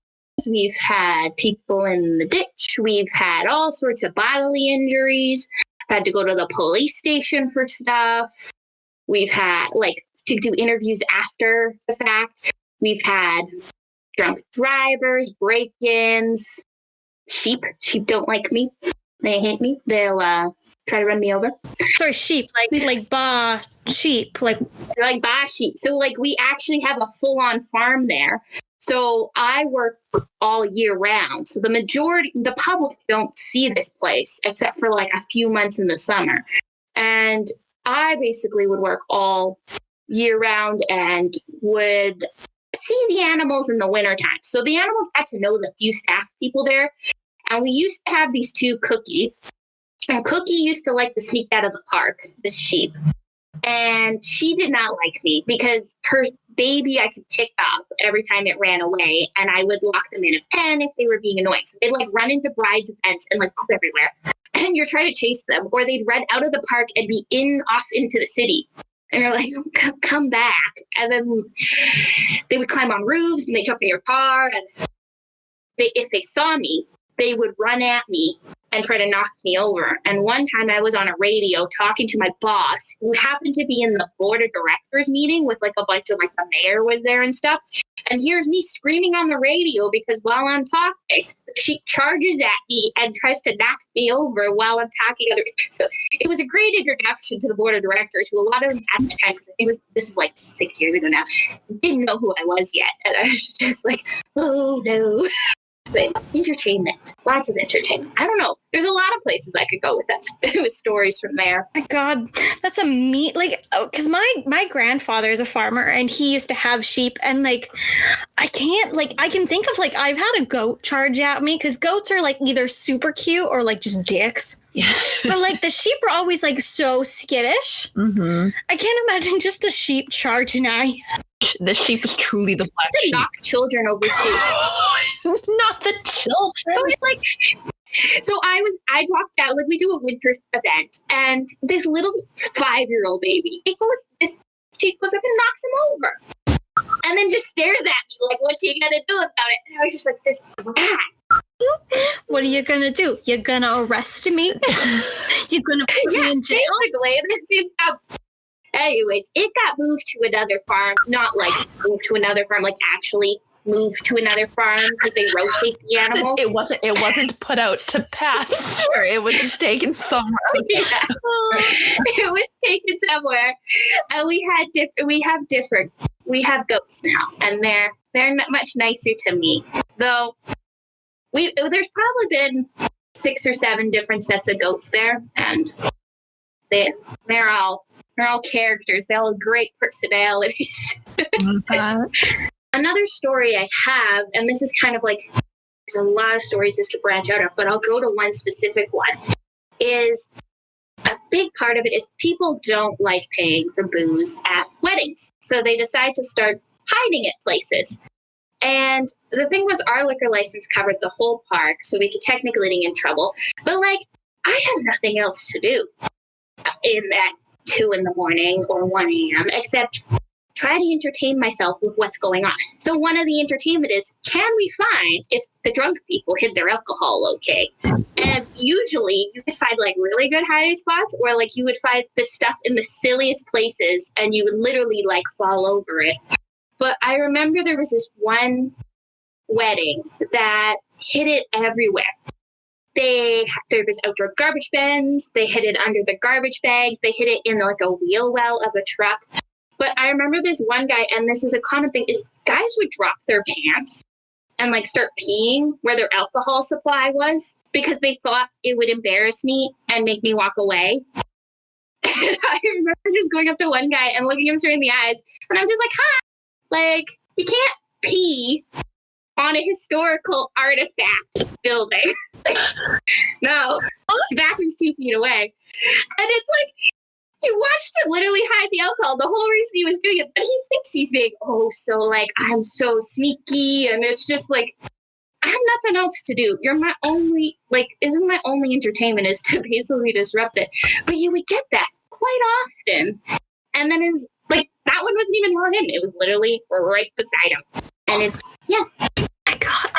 We've had people in the ditch. We've had all sorts of bodily injuries. Had to go to the police station for stuff. We've had, to do interviews after the fact. We've had drunk drivers, break-ins, sheep. Sheep don't like me. They hate me. They'll try to run me over. Sorry, sheep, like bah sheep, like bah sheep. So we actually have a full-on farm there. So I work all year round. So the public don't see this place except for a few months in the summer. And I basically would work all year round and would see the animals in the wintertime. So the animals got to know the few staff people there. And we used to have these two, Cookie. And Cookie used to like to sneak out of the park, this sheep. And she did not like me because her baby I could pick up every time it ran away, and I would lock them in a pen if they were being annoying. So they'd run into brides' events and poop everywhere. And you're trying to chase them, or they'd run out of the park and be off into the city. And you're like, come back. And then they would climb on roofs and they jump in your car. And if they saw me, they would run at me and try to knock me over. And one time I was on a radio talking to my boss, who happened to be in the board of directors meeting with a bunch of the mayor was there and stuff. And here's me screaming on the radio because while I'm talking, the sheep charges at me and tries to knock me over while I'm talking. So it was a great introduction to the board of directors, who a lot of them at the time, because this is 6 years ago now, didn't know who I was yet. And I was just oh no. But entertainment, lots of entertainment. I don't know. There's a lot of places I could go with that, with stories from there. My God, that's a meat. Because my grandfather is a farmer and he used to have sheep, and I can think of I've had a goat charge at me, because goats are either super cute or just dicks. Yeah. But the sheep are always so skittish. Mm-hmm. I can't imagine just a sheep charging at you. The sheep was truly the black sheep. Knock children over too. Not the children. So I walked out, we do a winter event, and this little 5-year-old baby, this sheep goes up and knocks him over. And then just stares at me what's you gonna do about it? And I was just this brat. What are you gonna do? You're gonna arrest me? You're gonna put me in jail? Basically, this sheep's got. Anyways, it got moved to another farm. Not moved to another farm, actually moved to another farm because they rotate the animals. It wasn't put out to pasture. It was taken somewhere. Yeah. It was taken somewhere, and we have goats now, and they're much nicer to me. Though there's probably been 6 or 7 different sets of goats there, and they're all characters. They all have great personalities. Another story I have, and this is kind of there's a lot of stories this could branch out of, but I'll go to one specific one, is a big part of it is people don't like paying for booze at weddings. So they decide to start hiding at places. And the thing was, our liquor license covered the whole park, so we could technically get in trouble. But I had nothing else to do in that 2 in the morning or 1 a.m. except try to entertain myself with what's going on. So one of the entertainment is, can we find if the drunk people hid their alcohol okay? And usually you could find really good hiding spots, or you would find the stuff in the silliest places and you would literally fall over it. But I remember there was this one wedding that hid it everywhere. There was outdoor garbage bins. They hid it under the garbage bags. They hid it in a wheel well of a truck. But I remember this one guy, and this is a common thing, is guys would drop their pants and like start peeing where their alcohol supply was because they thought it would embarrass me and make me walk away. And I remember just going up to one guy and looking him straight in the eyes, and I'm just like, hi, like, you can't pee on a historical artifact building. No, the bathroom's 2 feet away. And it's like, he watched him literally hide the alcohol. The whole reason he was doing it, but he thinks he's being, so like, I'm so sneaky. And it's just like, I have nothing else to do. You're my only, like, isn't my only entertainment is to basically disrupt it. But you would get that quite often. And then it's like, that one wasn't even on him. It was literally right beside him. And it's, yeah. My God,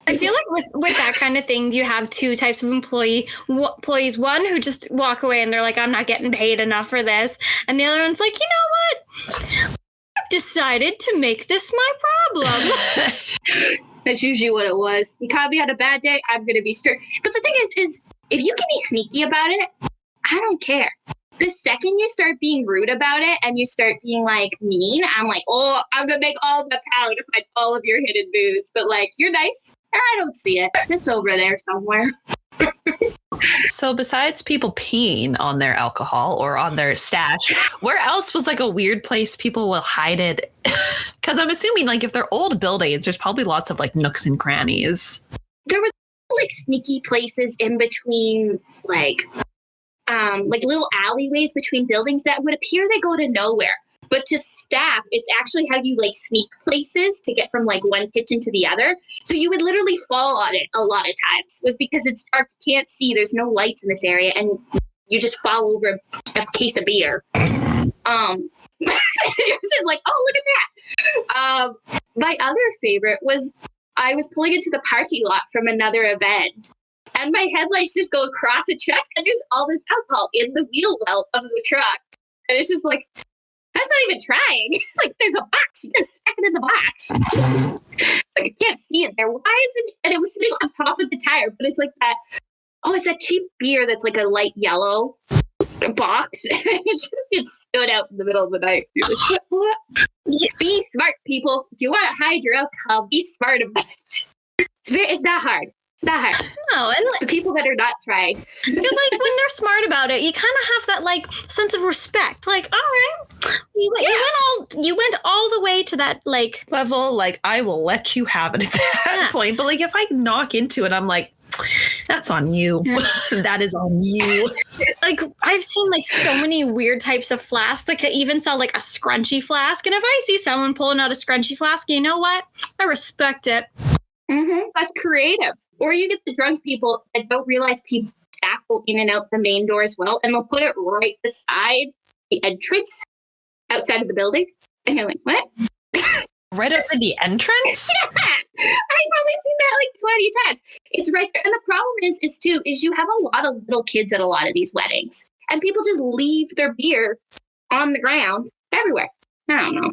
I feel like with that kind of thing, you have two types of employees. One who just walk away and they're like, I'm not getting paid enough for this. And the other one's like, you know what? I've decided to make this my problem. That's usually what it was. You caught me on a bad day, I'm going to be strict. But the thing is if you can be sneaky about it, I don't care. The second you start being rude about it and you start being like mean, I'm like, I'm going to make all the power to find all of your hidden booze. But like, you're nice. I don't see it. It's over there somewhere. So besides people peeing on their alcohol or on their stash, where else was like a weird place people will hide it? Because I'm assuming like if they're old buildings, there's probably lots of like nooks and crannies. There was like sneaky places in between like little alleyways between buildings that would appear they go to nowhere. But to staff, it's actually how you like sneak places to get from like one kitchen to the other. So you would literally fall on it a lot of times. It was because it's dark, you can't see, there's no lights in this area, and you just fall over a case of beer. You're just like, look at that. My other favorite was I was pulling into the parking lot from another event, and my headlights just go across a truck, and there's all this alcohol in the wheel well of the truck. And it's just like, that's not even trying. It's like, there's a box. You just stick it in the box. It's like, I can't see it there. Why isn't it? And it was sitting on top of the tire, but it's like that. It's that cheap beer that's like a light yellow box. It stood out in the middle of the night. You're like, what? Be smart, people. If you want to hide your alcohol, be smart about it. It's not hard. It's not hard. No, and the people that are not trying. Because like when they're smart about it, you kind of have that like sense of respect. Like, all right, you went all the way to that like level. Like, I will let you have it at that point. But like, if I knock into it, I'm like, that's on you. That is on you. Like, I've seen like so many weird types of flasks, like to even sell like a scrunchy flask. And if I see someone pulling out a scrunchy flask, you know what? I respect it. Mm-hmm. That's creative. Or you get the drunk people that don't realize staff go in and out the main door as well, and they'll put it right beside the entrance outside of the building. And you're like, what? Right over the entrance? Yeah. I've probably seen that like 20 times. It's right there. And the problem is you have a lot of little kids at a lot of these weddings. And people just leave their beer on the ground everywhere. I don't know.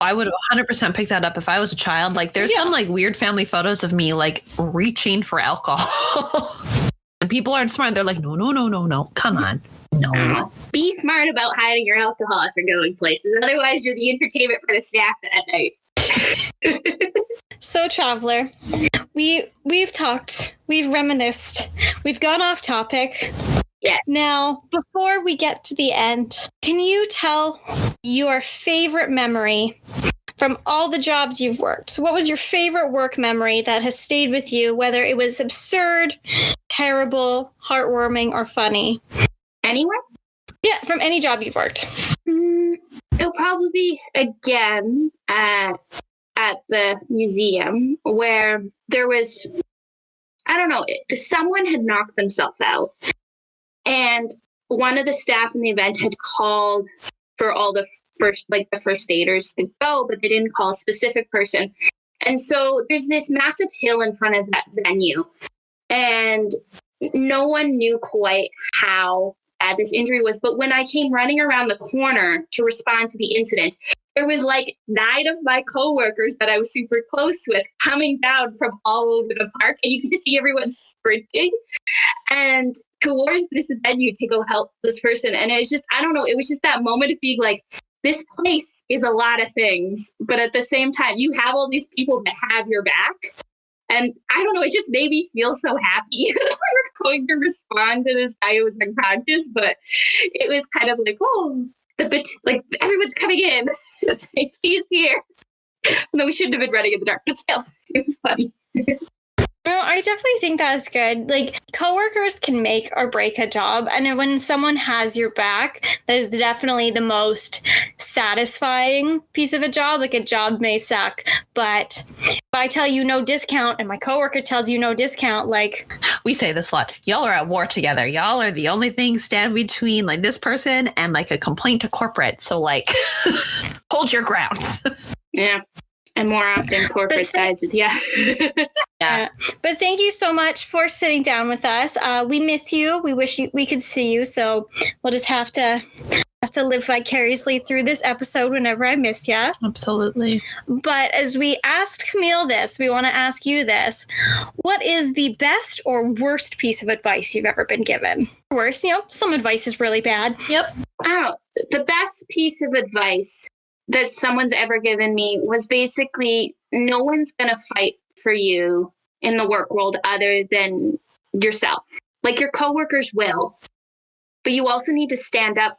I would 100% pick that up if I was a child. Like, there's some like weird family photos of me like reaching for alcohol. And people aren't smart. They're like, no. Come on. No. Be smart about hiding your alcohol if you're going places. Otherwise, you're the entertainment for the staff that night. So, Traveler, we've talked, we've reminisced, we've gone off topic. Yes. Now, before we get to the end, can you tell your favorite memory from all the jobs you've worked? So what was your favorite work memory that has stayed with you, whether it was absurd, terrible, heartwarming, or funny? Anywhere? Yeah, from any job you've worked. It'll probably be, again, at the museum where there was, I don't know, someone had knocked themselves out. And one of the staff in the event had called for all the first aiders to go, but they didn't call a specific person. And so there's this massive hill in front of that venue. And no one knew quite how bad this injury was. But when I came running around the corner to respond to the incident, there was like 9 of my coworkers that I was super close with coming down from all over the park. And you could just see everyone sprinting and towards this venue to go help this person. And it was just, I don't know, it was just that moment of being like, this place is a lot of things, but at the same time, you have all these people that have your back. And I don't know, it just made me feel so happy that we were going to respond to this guy who was unconscious, but it was kind of like, oh, like everyone's coming in. Safety's here. No, we shouldn't have been running in the dark, but still, it was funny. No, I definitely think that's good. Like, coworkers can make or break a job, and when someone has your back, that is definitely the most satisfying piece of a job. Like, a job may suck, but if I tell you no discount and my coworker tells you no discount, like... We say this a lot. Y'all are at war together. Y'all are the only thing stand between, like, this person and, like, a complaint to corporate. So, like, hold your ground. Yeah. And more often corporate sides with yeah. But thank you so much for sitting down with us. We miss you. We wish we could see you. So we'll just have to live vicariously through this episode whenever I miss you. Absolutely. But as we asked Camille this, we want to ask you this. What is the best or worst piece of advice you've ever been given? Worst, some advice is really bad. Yep. Oh, the best piece of advice that someone's ever given me was basically no one's going to fight for you in the work world other than yourself. Like, your coworkers will, but you also need to stand up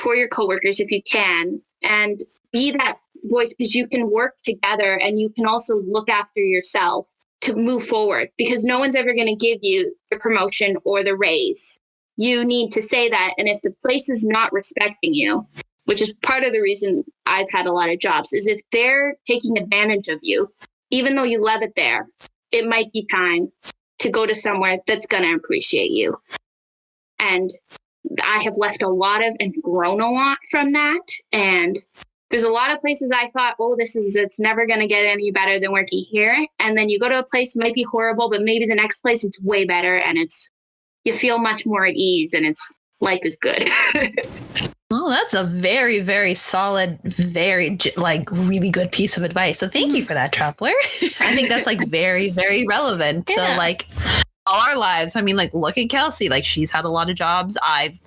for your coworkers if you can and be that voice, because you can work together and you can also look after yourself to move forward, because no one's ever going to give you the promotion or the raise. You need to say that. And if the place is not respecting you, which is part of the reason I've had a lot of jobs, is if they're taking advantage of you, even though you love it there, it might be time to go to somewhere that's going to appreciate you. And I have left a lot of and grown a lot from that. And there's a lot of places I thought, oh, it's never going to get any better than working here. And then you go to a place, might be horrible, but maybe the next place it's way better, and you feel much more at ease, and life is good. Oh, that's a very, very solid, very, really good piece of advice. So thank you for that, Traveler. I think that's, very, very relevant to, all our lives. I mean, look at Kelsey. She's had a lot of jobs. I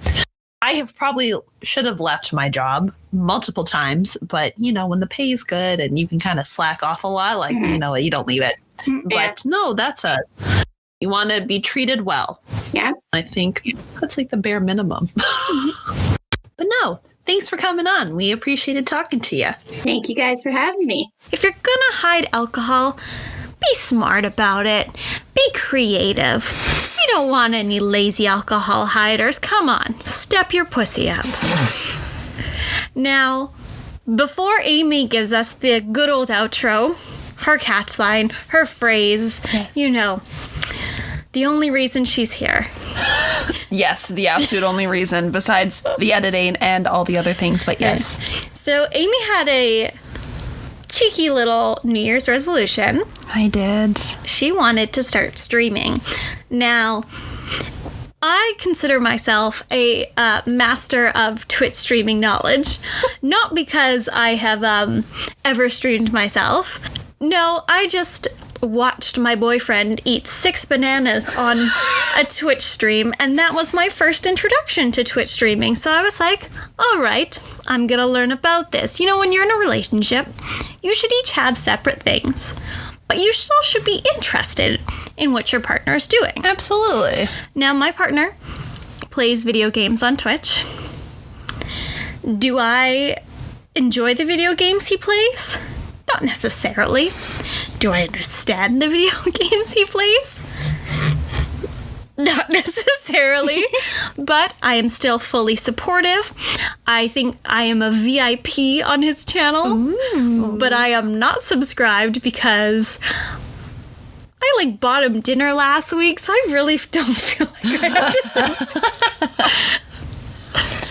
have probably should have left my job multiple times, but, when the pay is good and you can kind of slack off a lot, you don't leave it. Yeah. But no, you want to be treated well. Yeah. I think that's the bare minimum. But no, thanks for coming on. We appreciated talking to you. Thank you guys for having me. If you're gonna hide alcohol, be smart about it. Be creative. We don't want any lazy alcohol hiders. Come on, step your pussy up. Now, before Amy gives us the good old outro, her catchline, her phrase, the only reason she's here. Yes, the absolute only reason, besides the editing and all the other things, but yes. So Amy had a cheeky little New Year's resolution. I did. She wanted to start streaming. Now, I consider myself a master of Twitch streaming knowledge. Not because I have ever streamed myself. No, I just watched my boyfriend eat 6 bananas on a Twitch stream, and that was my first introduction to Twitch streaming. So I was like, all right, I'm gonna learn about this. When you're in a relationship, you should each have separate things, but you still should be interested in what your partner is doing. Absolutely. Now, my partner plays video games on Twitch. Do I enjoy the video games he plays? Not necessarily. Do I understand the video games he plays? Not necessarily. But I am still fully supportive. I think I am a VIP on his channel. Ooh. But I am not subscribed because I bought him dinner last week, so I really don't feel like I have to subscribe.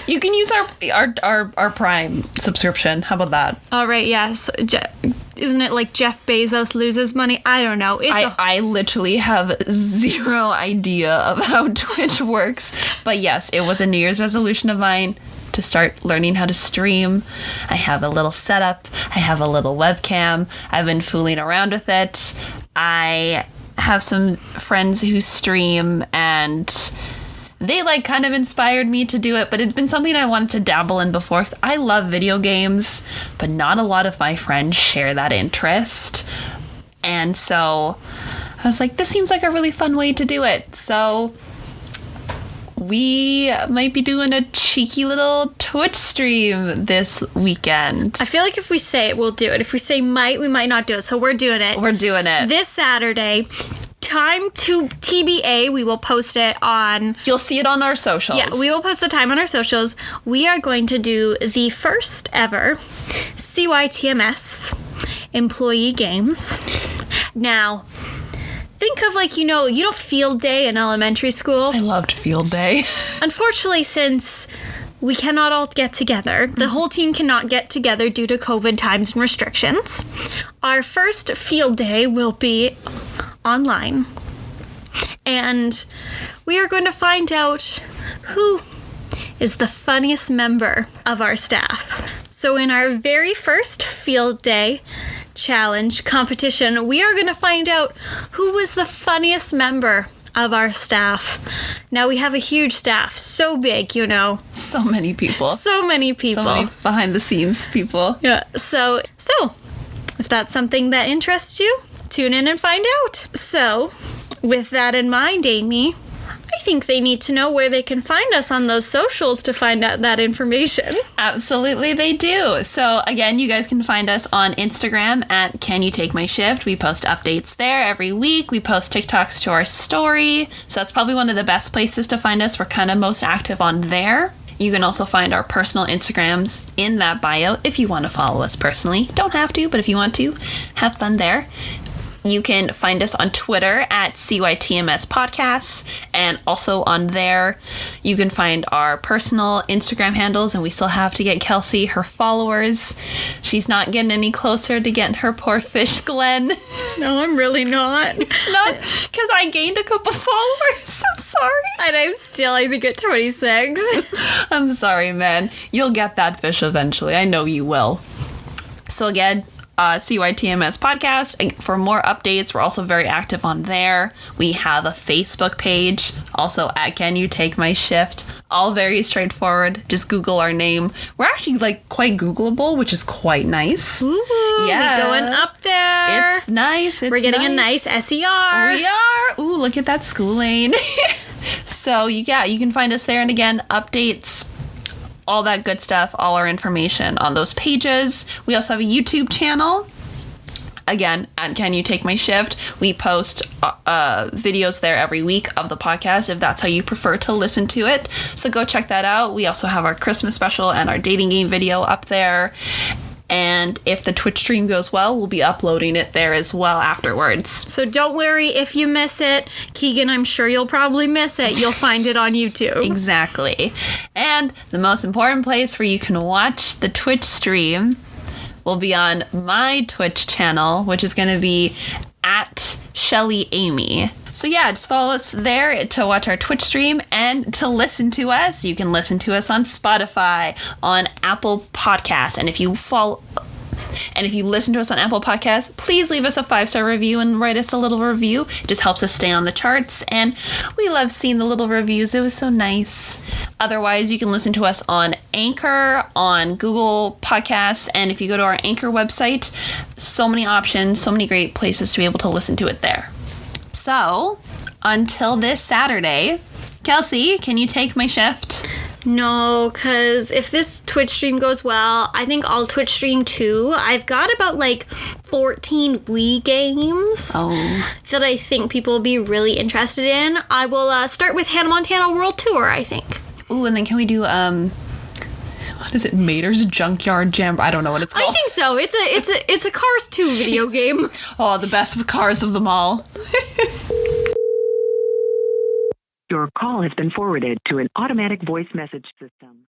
You can use our Prime subscription. How about that? All right, yeah. So, isn't it Jeff Bezos loses money? I don't know. I literally have zero idea of how Twitch works. But yes, it was a New Year's resolution of mine to start learning how to stream. I have a little setup. I have a little webcam. I've been fooling around with it. I have some friends who stream, and they like kind of inspired me to do it, but it's been something I wanted to dabble in before. 'Cause I love video games, but not a lot of my friends share that interest. And so I was like, this seems like a really fun way to do it. So we might be doing a cheeky little Twitch stream this weekend. I feel like if we say it, we'll do it. If we say might, we might not do it. So we're doing it. We're doing it. This Saturday. Time to TBA. We will post it on... You'll see it on our socials. Yeah, we will post the time on our socials. We are going to do the first ever CYTMS employee games. Now, think of like, you know, field day in elementary school. I loved field day. Unfortunately, since we cannot all get together, the whole team cannot get together due to COVID times and restrictions, our first field day will be online. And we are going to find out who is the funniest member of our staff. So in our very first field day challenge competition, we are going to find out who was the funniest member of our staff. Now we have a huge staff, so big, you know. So many people. So many people. So many behind the scenes people. Yeah. So if that's something that interests you, tune in and find out. So, with that in mind, Amy, I think they need to know where they can find us on those socials to find out that information. Absolutely, they do. So, again, you guys can find us on Instagram at Can You Take My Shift. We post updates there every week. We post TikToks to our story. So, that's probably one of the best places to find us. We're kind of most active on there. You can also find our personal Instagrams in that bio if you want to follow us personally. Don't have to, but if you want to, have fun there. You can find us on Twitter at CYTMS Podcasts, and also on there you can find our personal Instagram handles, and we still have to get Kelsey her followers. She's not getting any closer to getting her poor fish Glenn. No, I'm really not. Not because I gained a couple followers. I'm sorry. And I'm still, I think, at 26. I'm sorry, man. You'll get that fish eventually. I know you will. So again, CYTMS Podcast. For more updates, we're also very active on there. We have a Facebook page, also at Can You Take My Shift. All very straightforward. Just Google our name. We're actually like quite Googleable, which is quite nice. Ooh, yeah, we going up there. It's nice. We're getting a nice SER. We are. Ooh, look at that schooling. So yeah, you can find us there. And again, updates, all that good stuff, all our information on those pages. We also have a YouTube channel. Again, at Can You Take My Shift. We post videos there every week of the podcast if that's how you prefer to listen to it. So go check that out. We also have our Christmas special and our dating game video up there. And if the Twitch stream goes well, we'll be uploading it there as well afterwards. So don't worry if you miss it. Keegan, I'm sure you'll probably miss it. You'll find it on YouTube. Exactly. And the most important place where you can watch the Twitch stream will be on my Twitch channel, which is going to be at Shelly Amy. So yeah, just follow us there to watch our Twitch stream and to listen to us. You can listen to us on Spotify, on Apple Podcasts, and if you listen to us on Apple Podcasts, please leave us a 5-star review and write us a little review. It just helps us stay on the charts, and we love seeing the little reviews. It was so nice. Otherwise, you can listen to us on Anchor, on Google Podcasts, and if you go to our Anchor website, so many options, so many great places to be able to listen to it there. So, until this Saturday, Kelsey, can you take my shift? No, because if this Twitch stream goes well, I think I'll Twitch stream too. I've got about like 14 Wii games that I think people will be really interested in. I will start with Hannah Montana World Tour, I think. Ooh, and then can we do, what is it, Mater's Junkyard Jam? I don't know what it's called. I think so. It's a Cars 2 video game. Oh, the best cars of them all. Your call has been forwarded to an automatic voice message system.